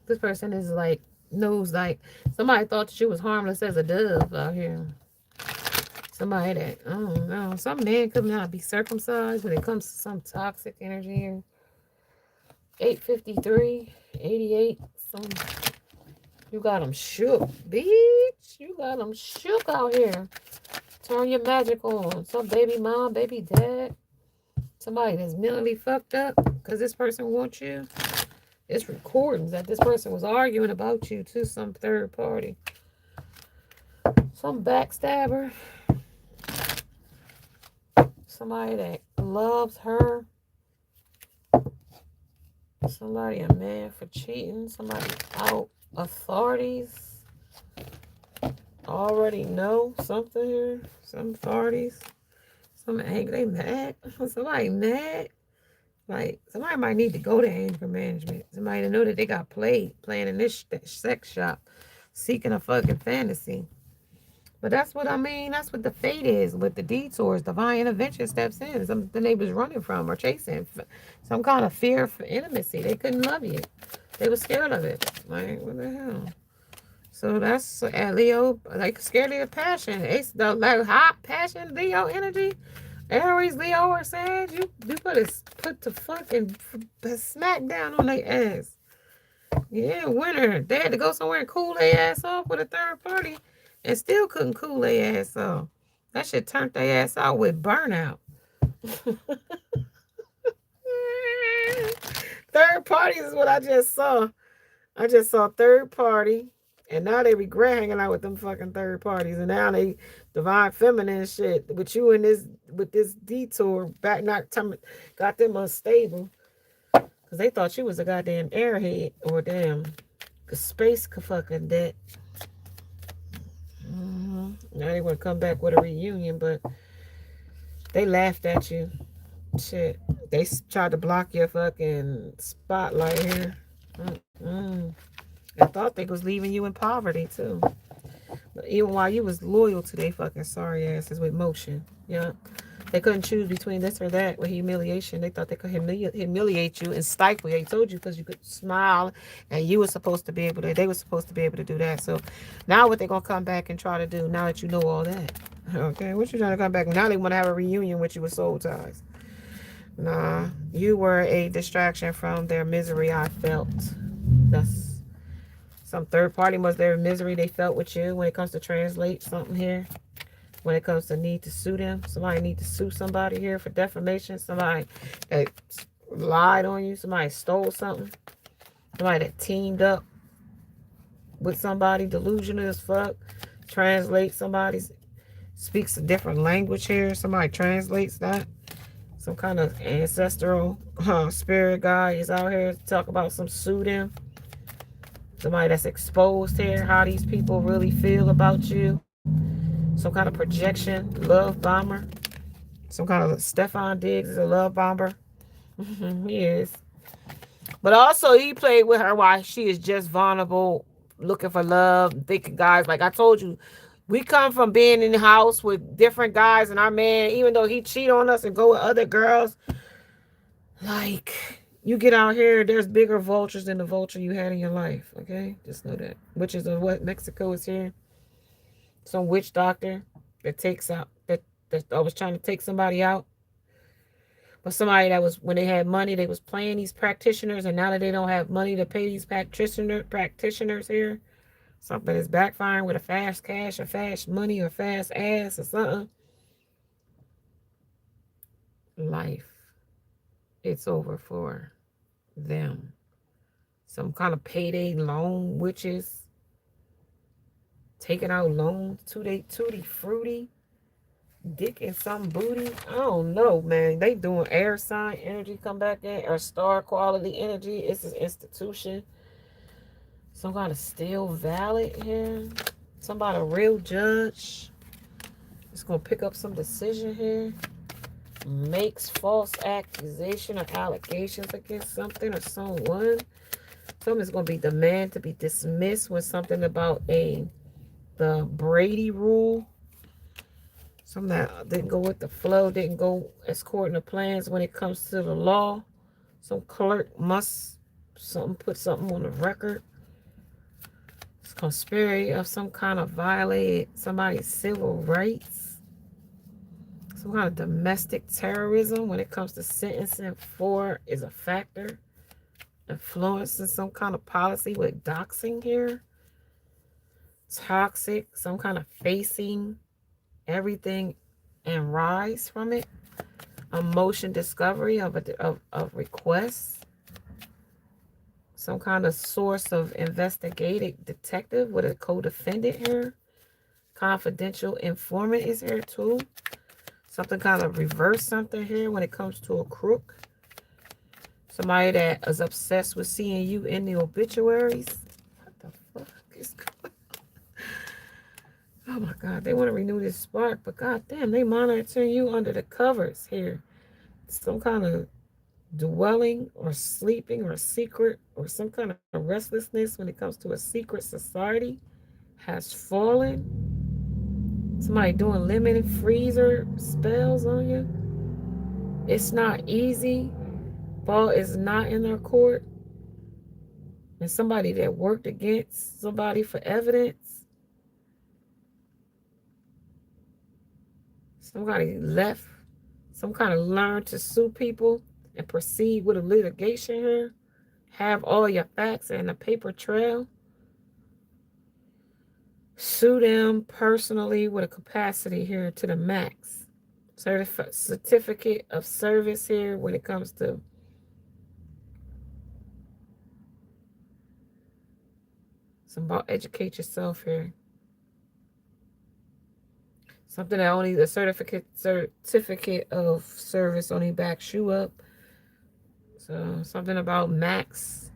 This person is like knows like somebody thought she was harmless as a dove out here. Somebody that I don't know. Some man could not be circumcised when it comes to some toxic energy here. 853, 88. Some you got them shook, bitch. You got them shook out here. Turn your magic on. Some baby mom, baby dad. Somebody that's mentally fucked up because this person wants you. It's recordings that this person was arguing about you to some third party. Some backstabber. Somebody that loves her. Somebody a man for cheating. Somebody out. Authorities. Already know something here. Some authorities. Some angry. They mad. Somebody mad. Like, somebody might need to go to anger management. Somebody to know that they got played playing in this sex shop, seeking a fucking fantasy. But that's what I mean. That's what the fate is with the detours. Divine intervention steps in. Something they was running from or chasing. Some kind of fear for intimacy. They couldn't love you. They were scared of it. Like, what the hell? So that's Leo, like scared of your passion. It's the like hot passion, Leo energy. Aries, Leo, or Sag, you put the fucking smack down on their ass. Yeah, winter. They had to go somewhere and cool their ass off with a third party and still couldn't cool their ass off. That shit turned their ass out with burnout. Third parties is what I just saw. I just saw third party. And now they regret hanging out with them fucking third parties. And now they divine feminine shit with you and this detour back got them unstable. Cause they thought you was a goddamn airhead or damn space fucking debt. Now they want to come back with a reunion, but they laughed at you. Shit. They tried to block your fucking spotlight here. I thought they was leaving you in poverty too. But even while you was loyal to they fucking sorry asses with motion. Yeah. They couldn't choose between this or that with humiliation. They thought they could humiliate you and stifle you. They told you because you could smile and you were supposed to be able to, they were supposed to be able to do that. So now what they going to come back and try to do now that you know all that? Okay, what you trying to come back? Now they want to have a reunion with you with soul ties. Nah, you were a distraction from their misery I felt. That's some third party was their misery they felt with you when it comes to translate something here. When it comes to need to sue them. Somebody need to sue somebody here for defamation. Somebody that lied on you. Somebody stole something. Somebody that teamed up with somebody delusional as fuck. Translate somebody. Speaks a different language here. Somebody translates that. Some kind of ancestral spirit guy is out here to talk about some sue them. Somebody that's exposed here. How these people really feel about you. Some kind of projection, love bomber. Some kind of Stefan Diggs is a love bomber. He is. But also, he played with her while she is just vulnerable, looking for love, thinking guys. Like I told you, we come from being in the house with different guys, and our man, even though he cheat on us and go with other girls, like you get out here, there's bigger vultures than the vulture you had in your life. Okay, just know that. Witches of what Mexico is here. Some witch doctor that takes out that was trying to take somebody out. But somebody that was, when they had money, they was playing these practitioners, and now that they don't have money to pay these practitioners here, something is backfiring with a fast cash or fast money or fast ass or something. Life, it's over for them. Some kind of payday loan witches taking out loans, tutti fruity, dick in some booty. I don't know, man. They doing air sign energy come back in, or star quality energy. It's an institution. Some kind of still valid here. Somebody, a real judge, is going to pick up some decision here. Makes false accusation or allegations against something or someone. Something's going to be demand to be dismissed with something about the Brady rule. Something that didn't go with the flow, didn't go as according to plans when it comes to the law. Some clerk must put something on the record. It's conspiracy of some kind of violated somebody's civil rights. Some kind of domestic terrorism when it comes to sentencing for is a factor. Influencing some kind of policy with doxing here. Toxic, some kind of facing everything and rise from it. Emotion discovery of requests. Some kind of source of investigative detective with a co-defendant here. Confidential informant is here too. Something kind of reverse something here when it comes to a crook. Somebody that is obsessed with seeing you in the obituaries. What the fuck is going on? Oh my God, they want to renew this spark, but goddamn, they monitoring you under the covers here. Some kind of dwelling or sleeping or secret or some kind of restlessness when it comes to a secret society has fallen. Somebody doing limited freezer spells on you. It's not easy. Ball is not in their court. And somebody that worked against somebody for evidence. Somebody left. Some kind of learned to sue people and proceed with a litigation here. Have all your facts and a paper trail. Sue them personally with a capacity here to the max. Certificate of service here when it comes to some about educate yourself here. Something that only the certificate of service only backs you up. So something about max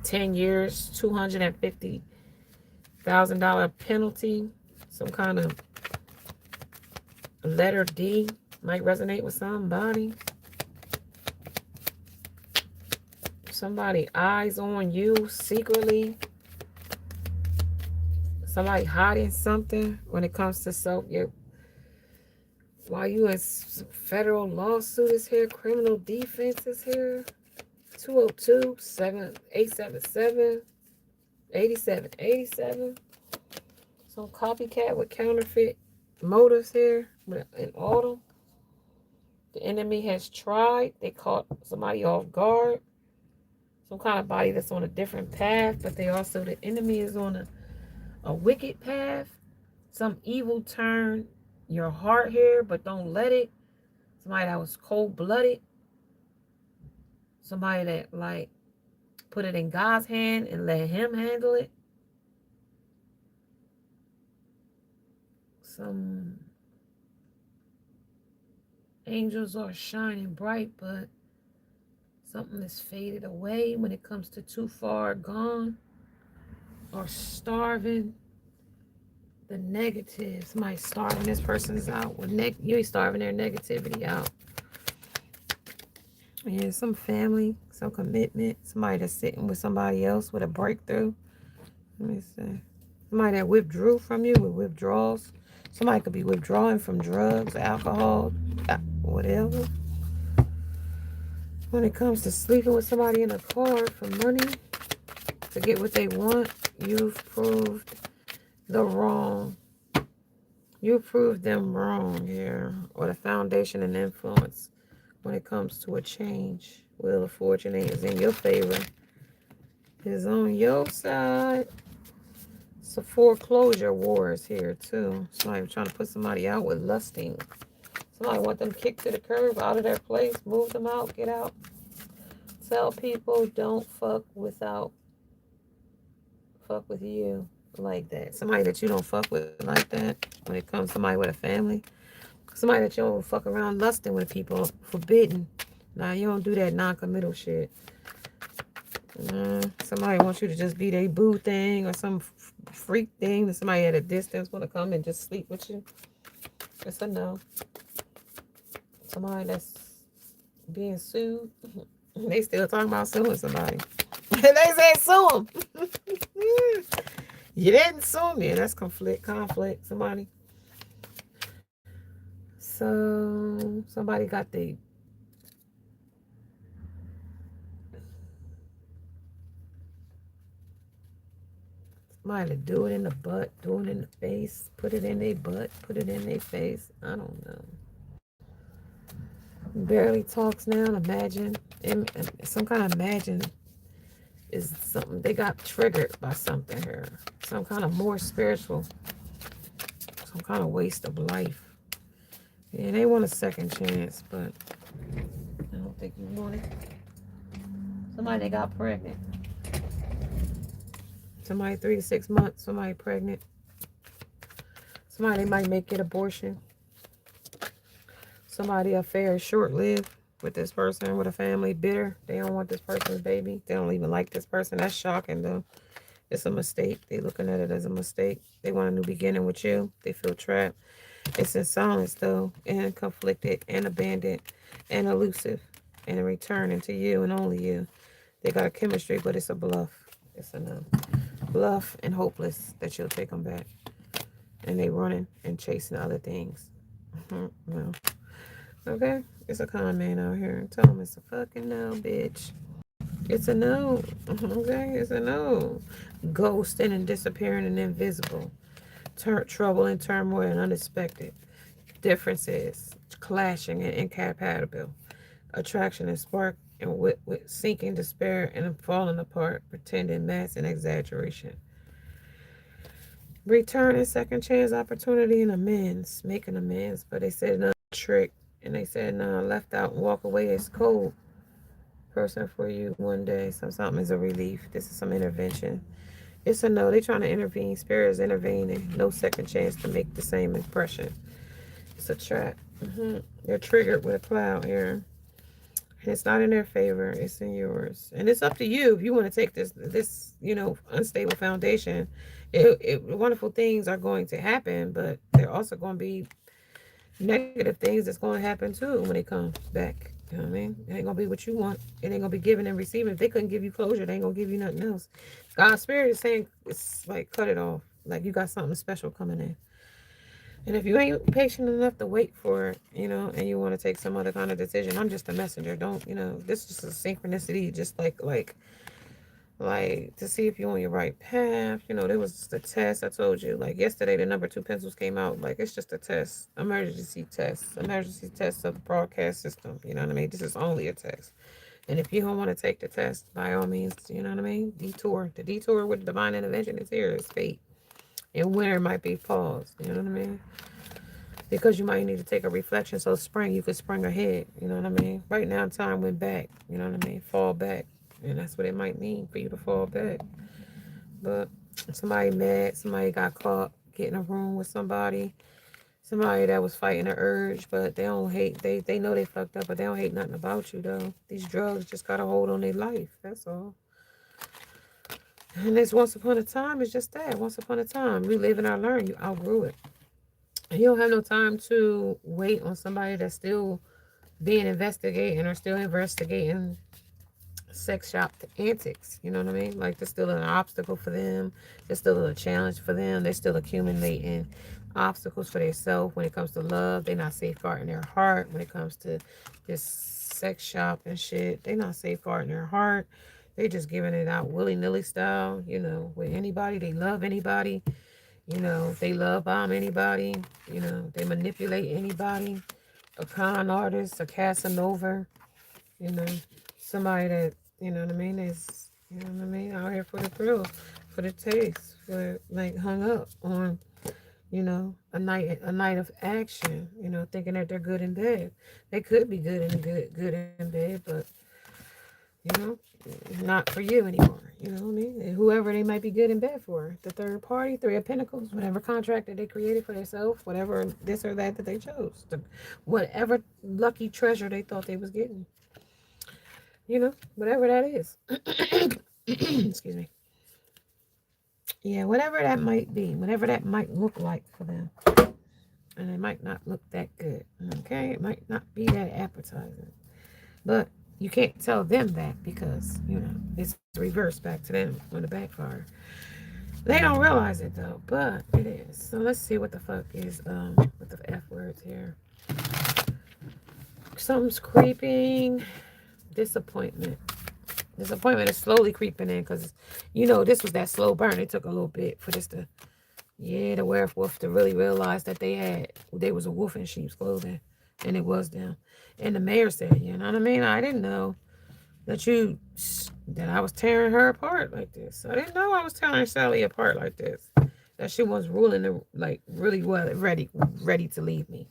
10 years, $250,000 penalty. Some kind of letter D might resonate with somebody. Somebody eyes on you secretly. Somebody hiding something when it comes to while you in federal lawsuit is here, criminal defense is here. 202-877-8787. Some copycat with counterfeit motives here in autumn. The enemy has tried. They caught somebody off guard. Some kind of body that's on a different path, but the enemy is on a wicked path. Some evil turn your heart here, but don't let it. Somebody that was cold-blooded. Somebody that like put it in God's hand and let him handle it. Some angels are shining bright, but something is faded away when it comes to too far gone or starving. The negative. Somebody starving this person's out. You ain't starving their negativity out. Yeah, some family, some commitment. Somebody that's sitting with somebody else with a breakthrough. Let me see. Somebody that withdrew from you with withdrawals. Somebody could be withdrawing from drugs, alcohol, whatever. When it comes to sleeping with somebody in a car for money to get what they want, you've proved the wrong. You proved them wrong here. Or the foundation and influence when it comes to a change. Wheel of Fortune is in your favor. Is on your side. So foreclosure wars here too. Somebody trying to put somebody out with lusting. Somebody want them kicked to the curb, out of their place, move them out, get out. Tell people don't fuck with you like that. Somebody that you don't fuck with like that. When it comes to somebody with a family. Somebody that you don't fuck around lusting with people. Forbidden. Nah, you don't do that non-committal shit. Somebody wants you to just be their boo thing or some freak thing. That somebody at a distance want to come and just sleep with you. It's a no. Somebody that's being sued. They still talking about suing somebody. They say sue them. You didn't sue me. That's conflict. Somebody. So somebody got the somebody to do it in the butt, do it in the face, put it in their butt, put it in their face. I don't know. Barely talks now. Imagine. Some kind of imagine is something they got triggered by something here. Some kind of more spiritual, some kind of waste of life. Yeah, they want a second chance, but I don't think you want it. Somebody that got pregnant. Somebody 3 to 6 months, somebody pregnant. Somebody might make it abortion. Somebody affair is short-lived with this person, with a family, bitter. They don't want this person's baby. They don't even like this person. That's shocking though. It's a mistake. They looking at it as a mistake. They want a new beginning with you. They feel trapped. It's in silence though, and conflicted, and abandoned, and elusive, and returning to you and only you. They got a chemistry, but it's a bluff. It's a no. Bluff and hopeless that you'll take them back. And they running and chasing other things. No. Okay? It's a con man out here. Tell them it's a fucking no, bitch. It's a no. Okay? It's a no. Ghosting and disappearing and invisible. Trouble and turmoil and unexpected. Differences. Clashing and incompatible. Attraction and spark and with sinking despair and falling apart. Pretending mass and exaggeration. Return and second chance opportunity and amends. Making amends. But they said no trick. And they said no, left out and walk away is cold. Person for you one day. So something is a relief. This is some intervention. It's a no. They trying to intervene. Spirit is intervening. No second chance to make the same impression. It's a trap. They're triggered with a cloud here. And it's not in their favor. It's in yours. And it's up to you if you want to take this unstable foundation. Wonderful things are going to happen, but they're also going to be negative things that's going to happen too when it comes back. You know what I mean? It ain't going to be what you want. It ain't going to be giving and receiving. If they couldn't give you closure, they ain't going to give you nothing else. God's spirit is saying, it's like, cut it off. Like you got something special coming in. And if you ain't patient enough to wait for it, and you want to take some other kind of decision, I'm just a messenger. Don't, this is just a synchronicity, just like to see if you're on your right path. There was just a test. I told you, like yesterday, the number 2 pencils came out. Like it's just a test, emergency test of the broadcast system. You know what I mean? This is only a test. And if you don't want to take the test, by all means, you know what I mean? Detour. The detour with divine intervention is here. It's fate. And winter might be pause. You know what I mean? Because you might need to take a reflection. So spring, you could spring ahead. You know what I mean? Right now, time went back. You know what I mean? Fall back. And that's what it might mean for you to fall back. But somebody mad. Somebody got caught getting a room with somebody. Somebody that was fighting an urge. But they don't hate. They know they fucked up. But they don't hate nothing about you, though. These drugs just got a hold on their life. That's all. And it's once upon a time. It's just that. Once upon a time. We live and I learn. You outgrew it. You don't have no time to wait on somebody that's still being investigating or still investigating sex shop antics. You know what I mean? Like, there's still an obstacle for them. There's still a challenge for them. They're still accumulating obstacles for themselves when it comes to love. They're not safeguarding their heart when it comes to this sex shop and shit. They're not safeguarding their heart. They just giving it out willy-nilly style, you know, with anybody. They love anybody. You know, they love bomb anybody. You know, they manipulate anybody. A con artist, a Casanova, you know, somebody that, you know what I mean, is, you know what I mean, out here for the thrill, for the taste, for, like, hung up on, you know, a night of action, you know, thinking that they're good in bed. They could be good in bed, but, you know, not for you anymore. You know what I mean? And whoever they might be good in bed for, the third party, Three of Pentacles, whatever contract that they created for themselves, whatever this or that they chose, whatever lucky treasure they thought they was getting, you know, whatever that is. Excuse me. Yeah, whatever that might be, whatever that might look like for them. And it might not look that good, okay? It might not be that appetizing. But you can't tell them that because, you know, it's reversed back to them on the backfire. They don't realize it, though, but it is. So let's see what the fuck is, with the F words here. Something's creeping. Disappointment. Disappointment is slowly creeping in because, you know, this was that slow burn. It took a little bit for this to, yeah, the werewolf to really realize that they was a wolf in sheep's clothing. And it was them. And the mayor said, you know what I mean? I didn't know that I was tearing her apart like this. I didn't know I was tearing Sally apart like this. That she was ruling, like, really well, ready to leave me.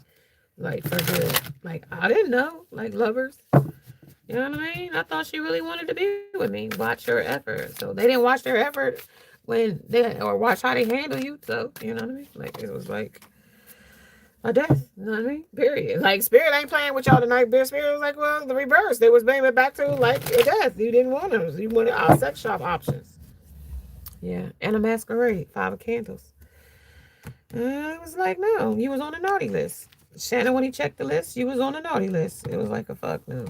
Like, for good. Like, I didn't know. Like, lovers. You know what I mean? I thought she really wanted to be with me. Watch her effort. So they didn't watch their effort or watch how they handle you. So, you know what I mean? Like, it was like a death. You know what I mean? Period. Like, Spirit ain't playing with y'all tonight. Spirit was like, well, the reverse. They was bringing it back to, like, a death. You didn't want them. You wanted our sex shop options. Yeah. And a masquerade. 5 of candles. It was like, no. You was on the naughty list. Shannon, when he checked the list, you was on the naughty list. It was like a fuck no.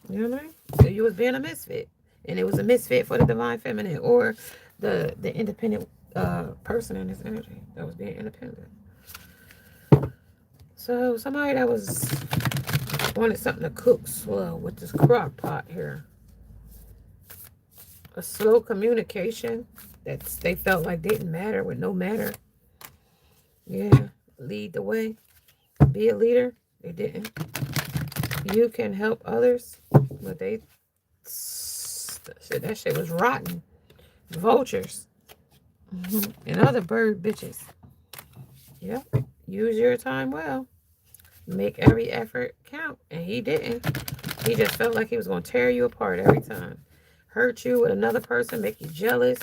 You know what I mean? So you was being a misfit. And it was a misfit for the divine feminine or the independent person in this energy that was being independent. So somebody that wanted something to cook slow with this crock pot here. A slow communication that they felt like didn't matter with no matter. Yeah. Lead the way. Be a leader. They didn't. You can help others, but that shit was rotten. Vultures. And other bird bitches. Yep. Use your time well. Make every effort count. And he didn't. He just felt like he was going to tear you apart every time. Hurt you with another person, make you jealous.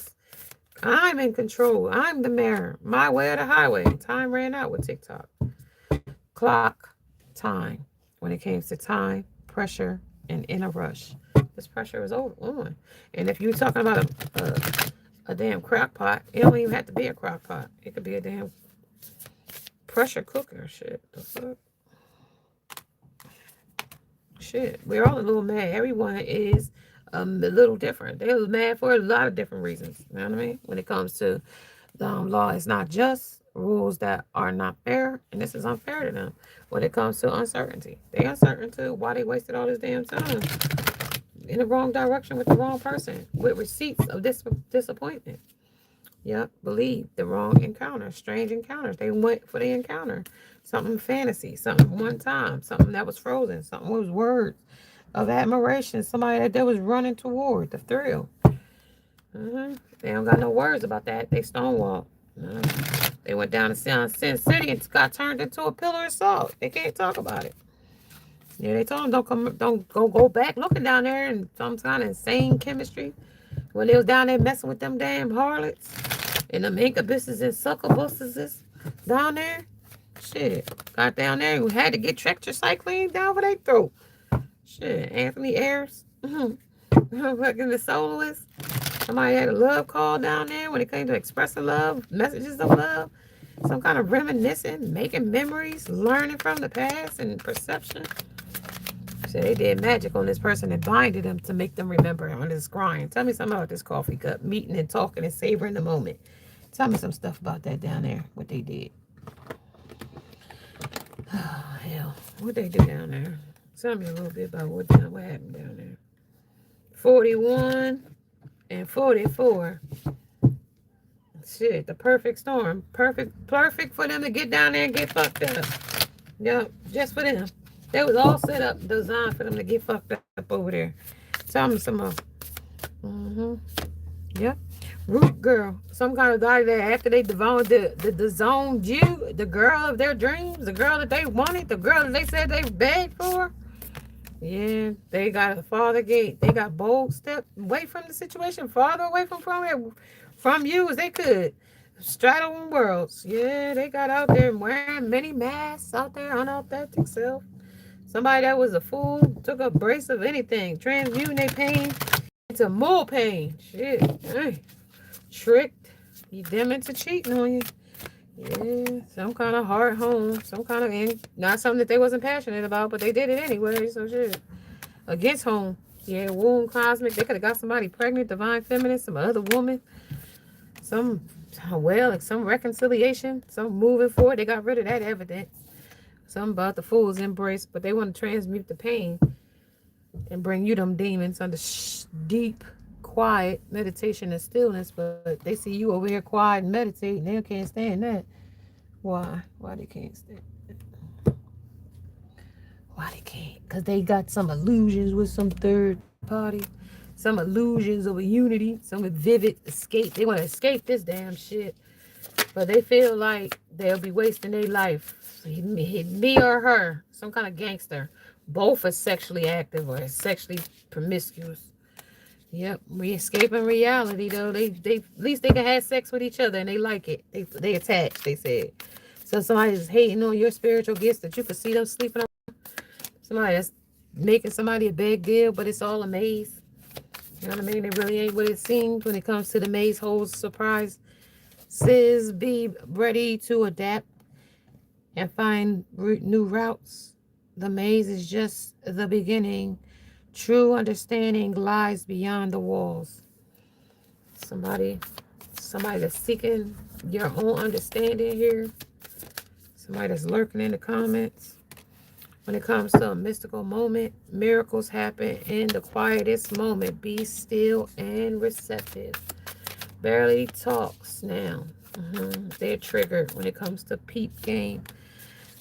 I'm in control. I'm the mayor. My way or the highway. Time ran out with TikTok. Clock. Time. When it came to time, pressure, and in a rush. This pressure was on. And if you're talking about a damn crock pot, it don't even have to be a crock pot. It could be a damn pressure cooker. Shit. The fuck? Shit. We're all a little mad. Everyone is a little different. They're mad for a lot of different reasons. You know what I mean? When it comes to the law, it's not just rules that are not fair, and this is unfair to them. When it comes to uncertainty, they uncertain too. Why they wasted all this damn time in the wrong direction with the wrong person with receipts of disappointment. Yep, believe the wrong encounter, strange encounters. They went for the encounter, something fantasy, something one time, something that was frozen, something was words of admiration, somebody that they was running toward the thrill. They don't got no words about that. They stonewalled. They went down to Sin City and got turned into a pillar of salt. They can't talk about it. Yeah, they told them don't go back looking down there in some kind of insane chemistry. When they was down there messing with them damn harlots and them incubuses and succubuses down there. Shit. Got down there and had to get tetracycline down for their throat. Shit. Anthony Ayers. Fucking the soloist. Somebody had a love call down there when it came to expressing love, messages of love. Some kind of reminiscing, making memories, learning from the past and perception. So they did magic on this person and binded them to make them remember on this scrying. Tell me something about this coffee cup, meeting and talking and savoring the moment. Tell me some stuff about that down there, what they did. Oh, hell. What they do down there? Tell me a little bit about what happened down there. 41 and 44. Shit, the perfect storm. Perfect for them to get down there and get fucked up. Yep, just for them. They was all set up, designed for them to get fucked up over there. Tell me some more. Yep. Root girl. Some kind of guy that after they devoured the zoned you, the girl of their dreams, the girl that they wanted, the girl that they said they begged for. Yeah, they got a farther gate. They got bold step away from the situation, farther away from you as they could. Straddling worlds. Yeah, they got out there wearing many masks out there, unauthentic self. Somebody that was a fool took a brace of anything, transmuting their pain into more pain. Shit. Hey. Tricked them into cheating on you. Yeah, some kind of hard home, some kind of not something that they wasn't passionate about, but they did it anyway. So shit, against home. Yeah, womb cosmic. They could have got somebody pregnant, divine feminine, some other woman, some like some reconciliation, some moving forward. They got rid of that evidence. Something about the fool's embrace, but they want to transmute the pain and bring you them demons under deep, quiet meditation and stillness. But they see you over here quiet and meditating. They can't stand that. Why? Why they can't stand that? Why they can't? Because they got some illusions with some third party. Some illusions of a unity. Some vivid escape. They want to escape this damn shit. But they feel like they'll be wasting their life. Me or her. Some kind of gangster. Both are sexually active or sexually promiscuous. Yep, we escaping reality though. They at least they can have sex with each other and they like it. They attached. They said. So somebody's hating on your spiritual gifts that you could see them sleeping on. Somebody that's making somebody a big deal, but it's all a maze. You know what I mean? It really ain't what it seems when it comes to the maze holds surprise. Says be ready to adapt and find new routes. The maze is just the beginning. True understanding lies beyond the walls. Somebody that's seeking your own understanding here. Somebody that's lurking in the comments. When it comes to a mystical moment, miracles happen in the quietest moment. Be still and receptive. Barely talks now. They're triggered when it comes to peep game.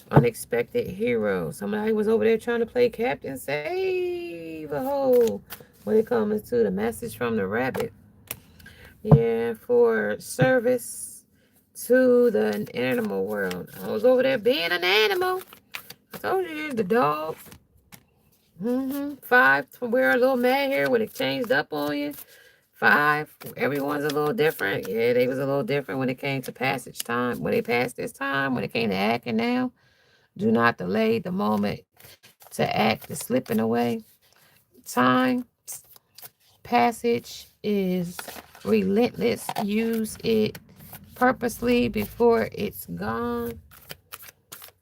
Unexpected hero. Somebody was over there trying to play Captain Save a hole when it comes to the message from the rabbit. Yeah, for service to the animal world. I was over there being an animal. I told you, the dog. 5 to wear a little mad hair when it changed up on you. 5, everyone's a little different. Yeah, they was a little different when it came to passage time. When they passed this time, when it came to acting now. Do not delay the moment to act is slipping away. Time passage is relentless. Use it purposely before it's gone.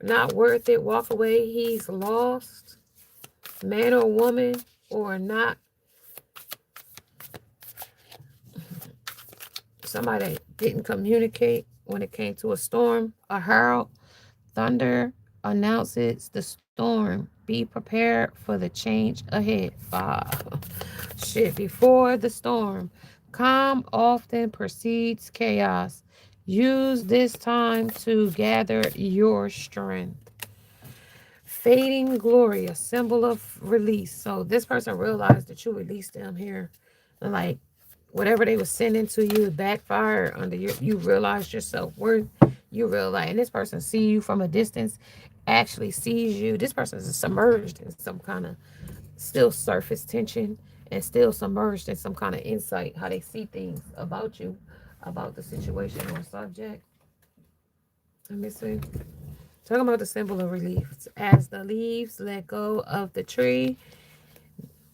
Not worth it. Walk away. He's lost. Man or woman or not. Somebody didn't communicate when it came to a storm, a herald, thunder announces the storm. Be prepared for the change ahead. 5. Shit, before the storm. Calm often precedes chaos. Use this time to gather your strength. Fading glory, a symbol of release. So this person realized that you released them here. And like whatever they were sending to you backfire under you realized your self-worth. You realize, and this person see you from a distance, actually sees you. This person is submerged in some kind of still surface tension and still submerged in some kind of insight, how they see things about you, about the situation or subject. Let me see. Talking about the symbol of relief. As the leaves let go of the tree,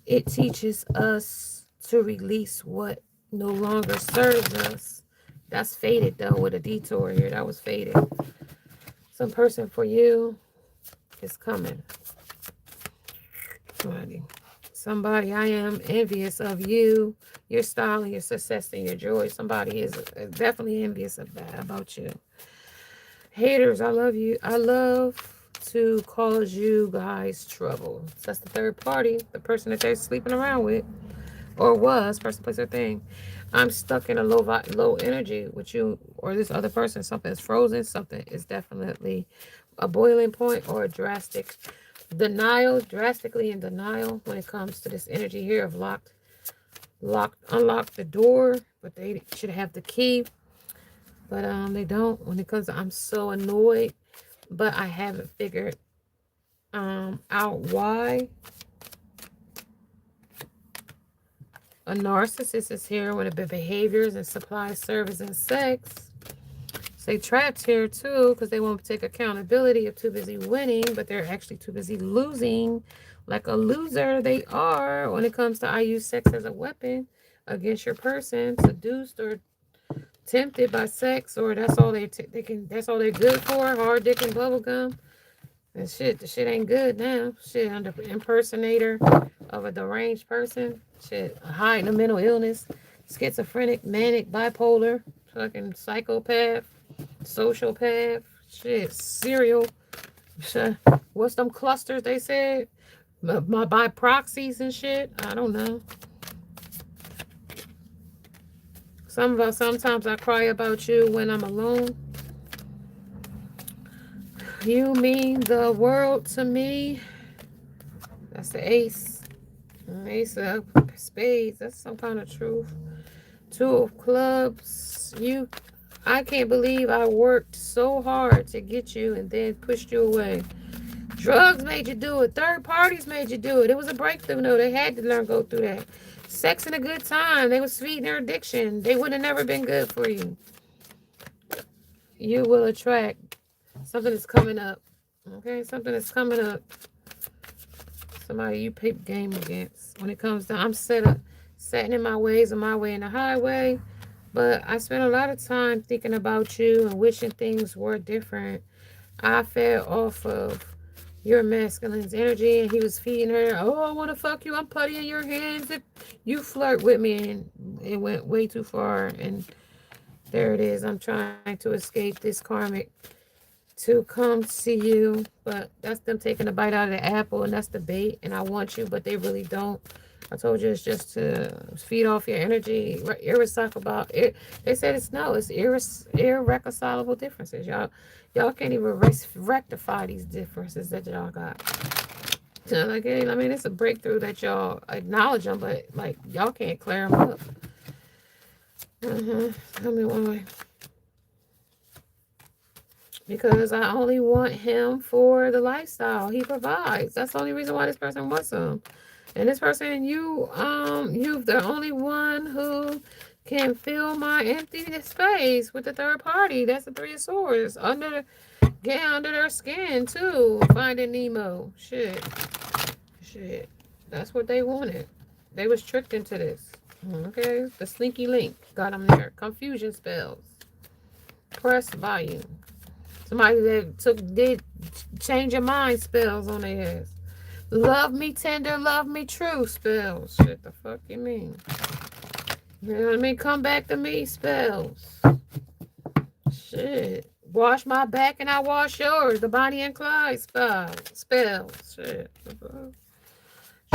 it teaches us to release what no longer serves us. That's faded though with a detour here. That was faded. Some person for you is coming. Somebody, I am envious of you, your style, and your success, and your joy. Somebody is definitely envious of that about you. Haters, I love you. I love to cause you guys trouble. So that's the third party, the person that they're sleeping around with, or was, person, place, or thing. I'm stuck in a low energy with you or this other person. Something is frozen. Something is definitely a boiling point or a drastic denial, drastically in denial when it comes to this energy here of unlocked the door, but they should have the key, but they don't. When it comes to, I'm so annoyed, but I haven't figured out why. A narcissist is here with the behaviors and supply service and sex. So they trapped here too because they won't take accountability. Of too busy winning, but they're actually too busy losing. Like a loser, they are when it comes to I use sex as a weapon against your person, seduced or tempted by sex, or that's all they can. That's all they're good for. Hard dick and bubble gum. And shit, the shit ain't good now. Shit, under impersonator of a deranged person. Shit, hiding a mental illness, schizophrenic, manic, bipolar, fucking psychopath, sociopath. Shit, serial. Shit. What's them clusters they said? By proxies and shit. I don't know. Sometimes I cry about you when I'm alone. You mean the world to me. That's the ace. Ace of spades. That's some kind of truth. Two of clubs. I can't believe I worked so hard to get you and then pushed you away. Drugs made you do it. Third parties made you do it. It was a breakthrough. No, they had to learn go through that. Sex and a good time. They was feeding their addiction. They would have never been good for you. You will attract something that's coming up. Okay, something that's coming up. Somebody you pick game against. When it comes to, I'm setting in my ways on my way in the highway. But I spent a lot of time thinking about you and wishing things were different. I fed off of your masculine's energy, and he was feeding her. Oh, I want to fuck you. I'm putty in your hands. If you flirt with me, and it went way too far. And there it is. I'm trying to escape this karmic to come see you, but that's them taking a bite out of the apple, and that's the bait. And I want you, but they really don't. I told you it's just to feed off your energy. Irreconcilable. They said it's no. It's irreconcilable differences. Y'all can't even rectify these differences that y'all got. So, like, I mean, it's a breakthrough that y'all acknowledge them, but like y'all can't clear them up. Tell me why. Because I only want him for the lifestyle he provides. That's the only reason why this person wants him. And this person, you're the only one who can fill my empty space with the third party. That's the Three of Swords. Get under their skin too. Finding Nemo. Shit. That's what they wanted. They was tricked into this. Okay. The sneaky link got them there. Confusion spells. Press volume. Somebody that did change your mind spells on their ass. Love me tender, love me true spells. Shit, the fuck you mean? You know what I mean? Come back to me spells. Shit. Wash my back and I wash yours. The Bonnie and Clyde spells. Shit.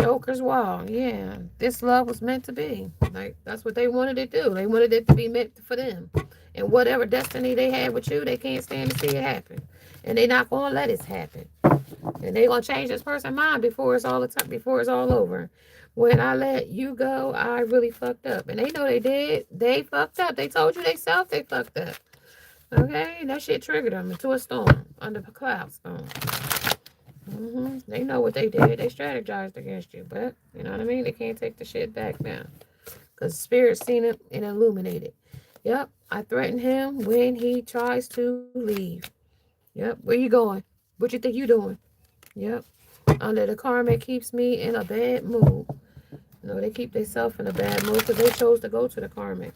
Joker's Wall. Yeah. This love was meant to be. Like, that's what they wanted to do. They wanted it to be meant for them. And whatever destiny they had with you, they can't stand to see it happen. And they're not going to let it happen. And they're going to change this person's mind before it's all over. When I let you go, I really fucked up. And they know they did. They fucked up. They told you they fucked up. Okay? And that shit triggered them into a storm. Under a cloud storm. They know what they did. They strategized against you. But, you know what I mean? They can't take the shit back now. Because Spirit seen it and illuminated. Yep. I threaten him when he tries to leave. Yep. Where you going? What you think you doing? Yep. Under the karmic keeps me in a bad mood. No, they keep themselves in a bad mood because they chose to go to the karmic.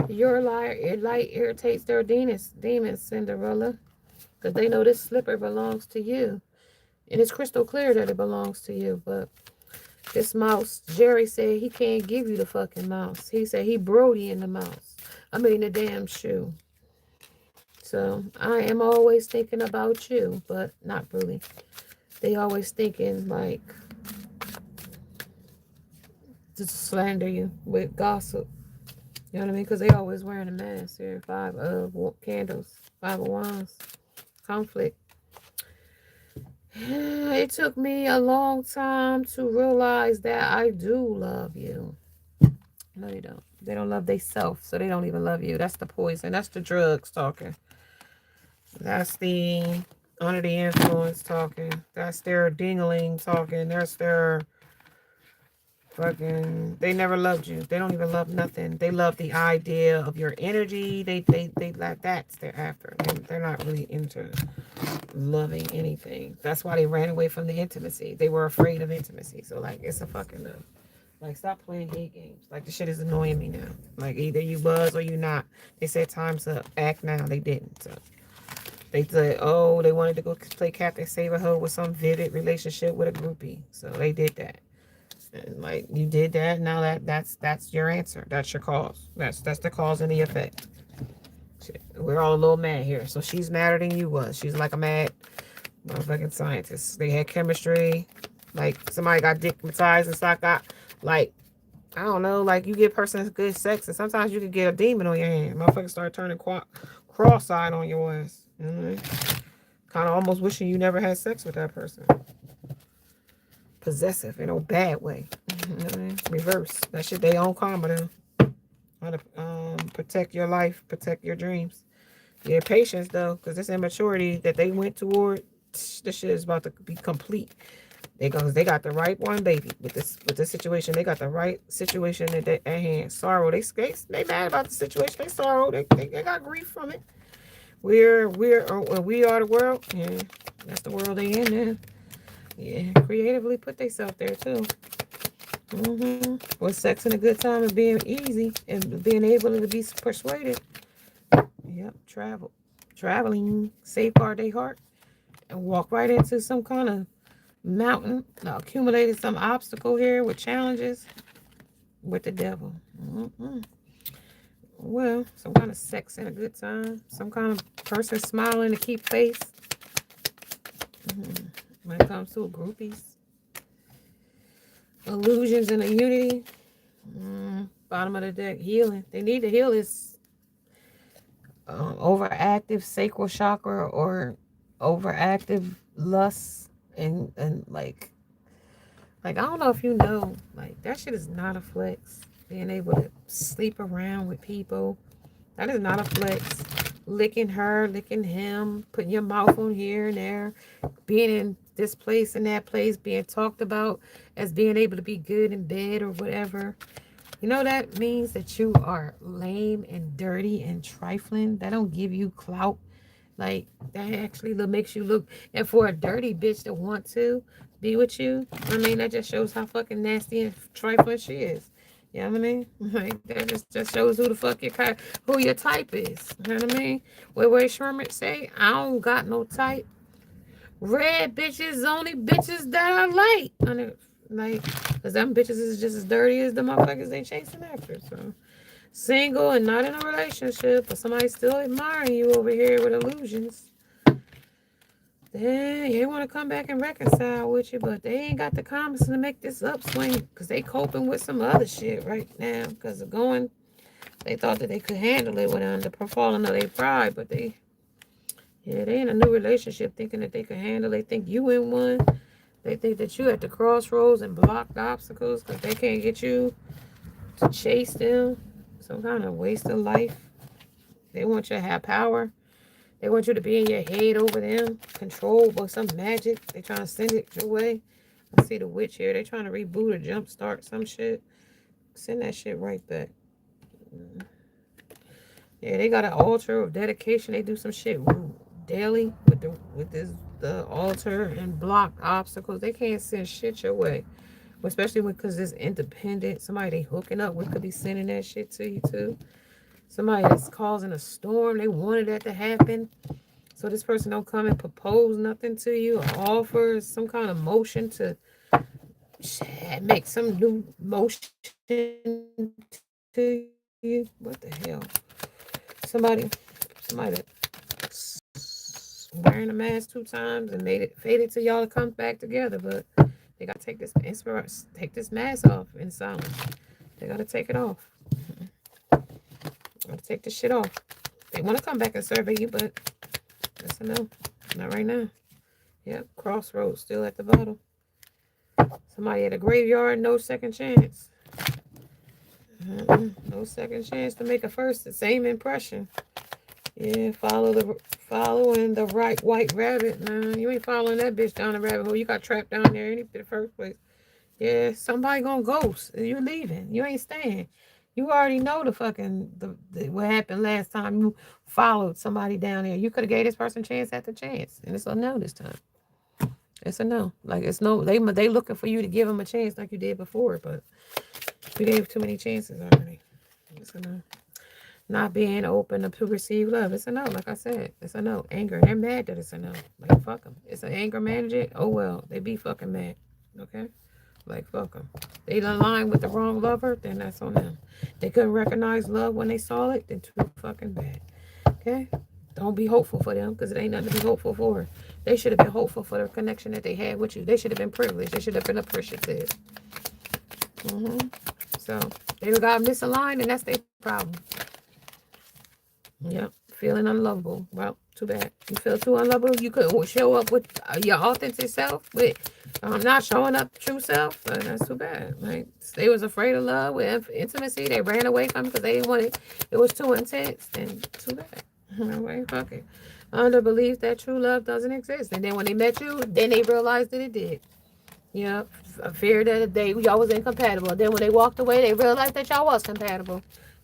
Your light irritates their demons, Cinderella. Because they know this slipper belongs to you. And it's crystal clear that it belongs to you. But This mouse, Jerry said he can't give you the fucking mouse. He said he Brody in the mouse. I mean the damn shoe. So I am always thinking about you, but not really. They always thinking like to slander you with gossip. You know what I mean? Because they always wearing a mask here. Five of candles, five of wands, conflict. It took me a long time to realize that I do love you. No, they don't. They don't love themselves, so they don't even love you. That's the poison. That's the drugs talking. That's the under the influence talking. That's their dingling talking. That's their fucking. They never loved you. They don't even love nothing. They love the idea of your energy. They like that's their after. They're not really into loving anything. That's why they ran away from the intimacy. They were afraid of intimacy. So like it's a fucking like stop playing hate games. Like the shit is annoying me now. Like either you was or you not. They said time's up. Act now. They didn't. So they said, oh, they wanted to go play Captain Save a Hoe with some vivid relationship with a groupie. So they did that. And like you did that. Now that's your answer. That's your cause. That's the cause and the effect. Shit. We're all a little mad here. So she's madder than you was. She's like a mad motherfucking scientist. They had chemistry. Like somebody got dickmatized and stuff got like I don't know, like you give persons good sex and sometimes you could get a demon on your hand. Motherfuckers start turning cross-eyed on your ass. You know what I mean? Kind of almost wishing you never had sex with that person. Possessive in a bad way. You know what I mean? Reverse. That shit they own karma then. How to protect your life, protect your dreams. Yeah, patience though, because this immaturity that they went toward, this shit is about to be complete. They got the right one, baby. With this situation, they got the right situation at hand. Sorrow, they mad about the situation. They sorrow. They got grief from it. We are the world. Yeah, that's the world they in there. Yeah, creatively put themselves there too. With sex and a good time and being easy and being able to be persuaded. Yep, traveling, safeguard their heart and walk right into some kind of mountain, accumulated some obstacle here with challenges with the devil. Well, some kind of sex and a good time, some kind of person smiling to keep face. When it comes to groupies, illusions and a unity. Bottom of the deck, healing. They need to heal this overactive sacral chakra or overactive lust and like I don't know if you know, like that shit is not a flex. Being able to sleep around with people, that is not a flex. Licking her, licking him, putting your mouth on here and there, being in this place and that place, being talked about as being able to be good in bed or whatever. You know that means that you are lame and dirty and trifling. That don't give you clout. Like that actually makes you look. And for a dirty bitch to want to be with you, I mean that just shows how fucking nasty and trifling she is. You know what I mean? Like that just shows who the fuck who your type is. You know what I mean? Where Sherman say, I don't got no type. Red bitches only bitches that I like. Like, cause them bitches is just as dirty as the motherfuckers they chasing after. So single and not in a relationship, but somebody still admiring you over here with illusions. They want to come back and reconcile with you, but they ain't got the confidence to make this upswing because they coping with some other shit right now because of going. They thought that they could handle it without the falling of their pride, but they in a new relationship thinking that they can handle. They think you in one. They think that you at the crossroads and blocked obstacles because they can't get you to chase them. Some kind of waste of life. They want you to have power. They want you to be in your head over them, controlled by some magic. They trying to send it your way. I see the witch here. They trying to reboot or jumpstart some shit. Send that shit right back. Yeah, they got an altar of dedication. They do some shit daily with the altar and block obstacles. They can't send shit your way. Especially because it's independent. Somebody they hooking up with could be sending that shit to you too. Somebody that's causing a storm. They wanted that to happen. So this person don't come and propose nothing to you or offer some kind of motion to Shit, make some new motion to you. What the hell? Somebody, somebody wearing a mask 2 times and made it faded till y'all come back together, but they gotta take this mask off in silence. They gotta take it off. Gotta take this shit off. They want to come back and survey you, but that's a no. Not right now. Yep, crossroads still at the bottom. Somebody at a graveyard, no second chance. No second chance to make a first, the same impression. Yeah, following the right white rabbit. Nah, you ain't following that bitch down the rabbit hole. You got trapped down there in the first place. Yeah, somebody gonna ghost. You leaving. You ain't staying. You already know what happened last time you followed somebody down there. You could have gave this person chance after chance, and it's a no this time. It's a no. Like it's no. They looking for you to give them a chance like you did before, but you gave too many chances already. It's a no. Not being open to receive love. It's a no. Like I said, it's a no. Anger. They're mad that it's a no. Like fuck them. It's an anger management. Oh well, they be fucking mad. Okay. Like, fuck them. They aligned with the wrong lover, then that's on them. They couldn't recognize love when they saw it, then too fucking bad. Okay? Don't be hopeful for them, because it ain't nothing to be hopeful for. They should have been hopeful for the connection that they had with you. They should have been privileged. They should have been appreciative. So, they got misaligned, and that's their problem. Yep. Feeling unlovable. Well, too bad. You feel too unlovable. You couldn't show up with your authentic self, with not showing up true self. That's too bad. Like they was afraid of love with intimacy. They ran away from it because they didn't want it. It was too intense. And too bad. Anyway, fuck it. Under belief that true love doesn't exist. And then when they met you, then they realized that it did. Yep. Fear that y'all was incompatible. Then when they walked away, they realized that y'all was compatible.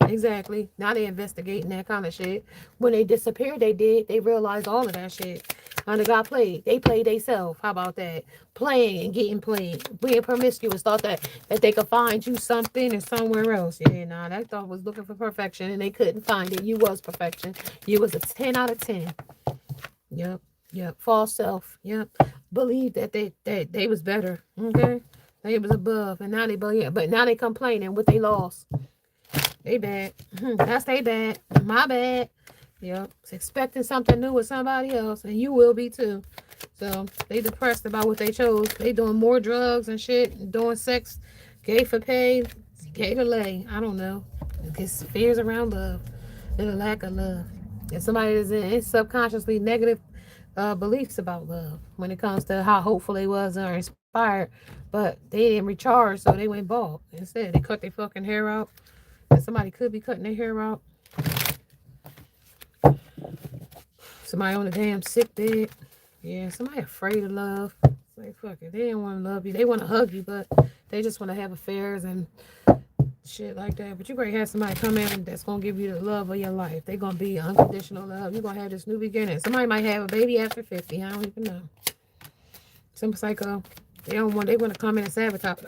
Exactly. Now they investigating that kind of shit. When they disappeared, they realized all of that shit. And they got played. They played themselves. How about that? Playing and getting played. Being promiscuous. Thought that they could find you something and somewhere else. Yeah, nah, that thought was looking for perfection and they couldn't find it. You was perfection. You was a 10 out of 10. Yep. Yep. False self. Yep. Believe that they was better. Okay. They was above. And now they believe, but now they complaining what they lost. They bad. That's they bad. My bad. Yep. It's expecting something new with somebody else, and you will be too. So they depressed about what they chose. They doing more drugs and shit, doing sex, gay for pay, gay to lay. I don't know. It's fears around love and a lack of love. And somebody is in subconsciously negative beliefs about love when it comes to how hopeful they was or inspired, but they didn't recharge, so they went bald. Instead, they cut their fucking hair out. And somebody could be cutting their hair out. Somebody on a damn sick bed. Yeah, somebody afraid of love. It's like, fuck it. They didn't want to love you. They want to hug you, but they just want to have affairs and shit like that. But you're going to have somebody come in that's going to give you the love of your life. They're going to be unconditional love. You're going to have this new beginning. Somebody might have a baby after 50. I don't even know. Some psycho. They want to come in and sabotage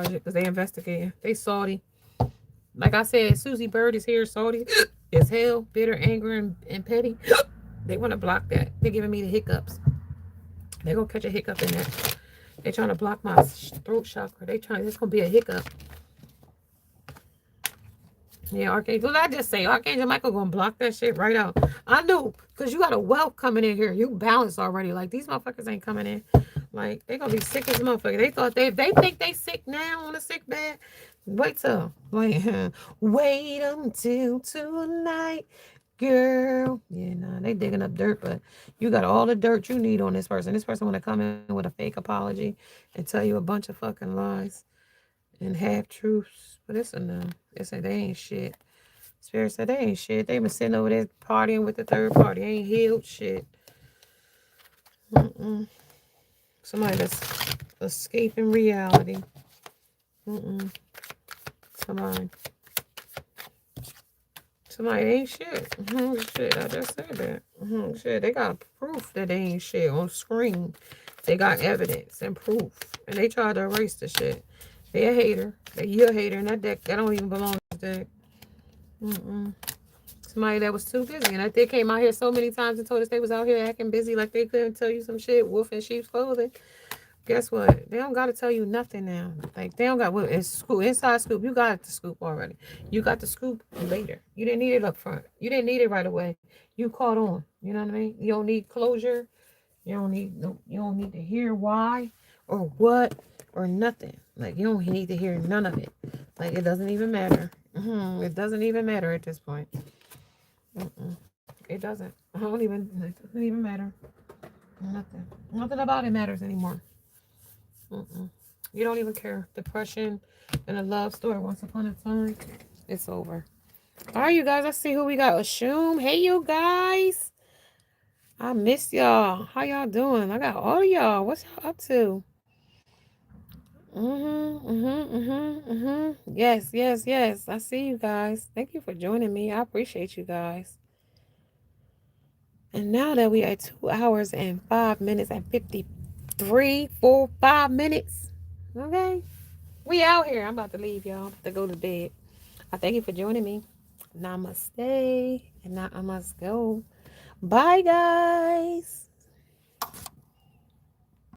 it because they investigating. They salty. Like I said, Susie Bird is here, salty as hell, bitter, angry, and petty. They want to block that. They're giving me the hiccups. They're going to catch a hiccup in there. They're trying to block my throat chakra. There's going to be a hiccup. Yeah, Archangel. What did I just say? Archangel Michael going to block that shit right out. I knew, because you got a wealth coming in here. You balanced already. Like, these motherfuckers ain't coming in. Like, they going to be sick as motherfuckers. They thought they think they sick now on the sick bed. Wait until tonight, girl. Yeah, nah, they digging up dirt, but you got all the dirt you need on this person. This person want to come in with a fake apology and tell you a bunch of fucking lies and half truths. But it's a no. They say they ain't shit. Spirit said they ain't shit. They been sitting over there partying with the third party. They ain't healed shit. Somebody that's escaping reality. Somebody ain't shit. Shit, I just said that. Shit, they got proof that they ain't shit on screen. They got evidence and proof. And they tried to erase the shit. They a hater. You're a hater, and that deck, that don't even belong to this deck. Somebody that was too busy. And they came out here so many times and told us they was out here acting busy like they couldn't tell you some shit. Wolf in sheep's clothing. Guess what? They don't got to tell you nothing now. Like, they don't got, well, it's scoop, inside scoop. You got the scoop already. You got the scoop later. You didn't need it up front. You didn't need it right away. You caught on. You know what I mean? You don't need closure. You don't need no. You don't need to hear why or what or nothing. Like, you don't need to hear none of it. Like, it doesn't even matter. It doesn't even matter at this point. It doesn't. I don't even. It doesn't even matter. Nothing. Nothing about it matters anymore. You don't even care. Depression and a love story once upon a time. It's over. All right, you guys. Let's see who we got. Ashum. Hey, you guys. I miss y'all. How y'all doing? I got all of y'all. What's y'all up to? Yes, yes, yes. I see you guys. Thank you for joining me. I appreciate you guys. And now that we are 2 hours and 5 minutes and 53, 5 minutes. Okay. We out here. I'm about to leave, y'all. To go to bed. I thank you for joining me. Namaste. And now I must go. Bye, guys.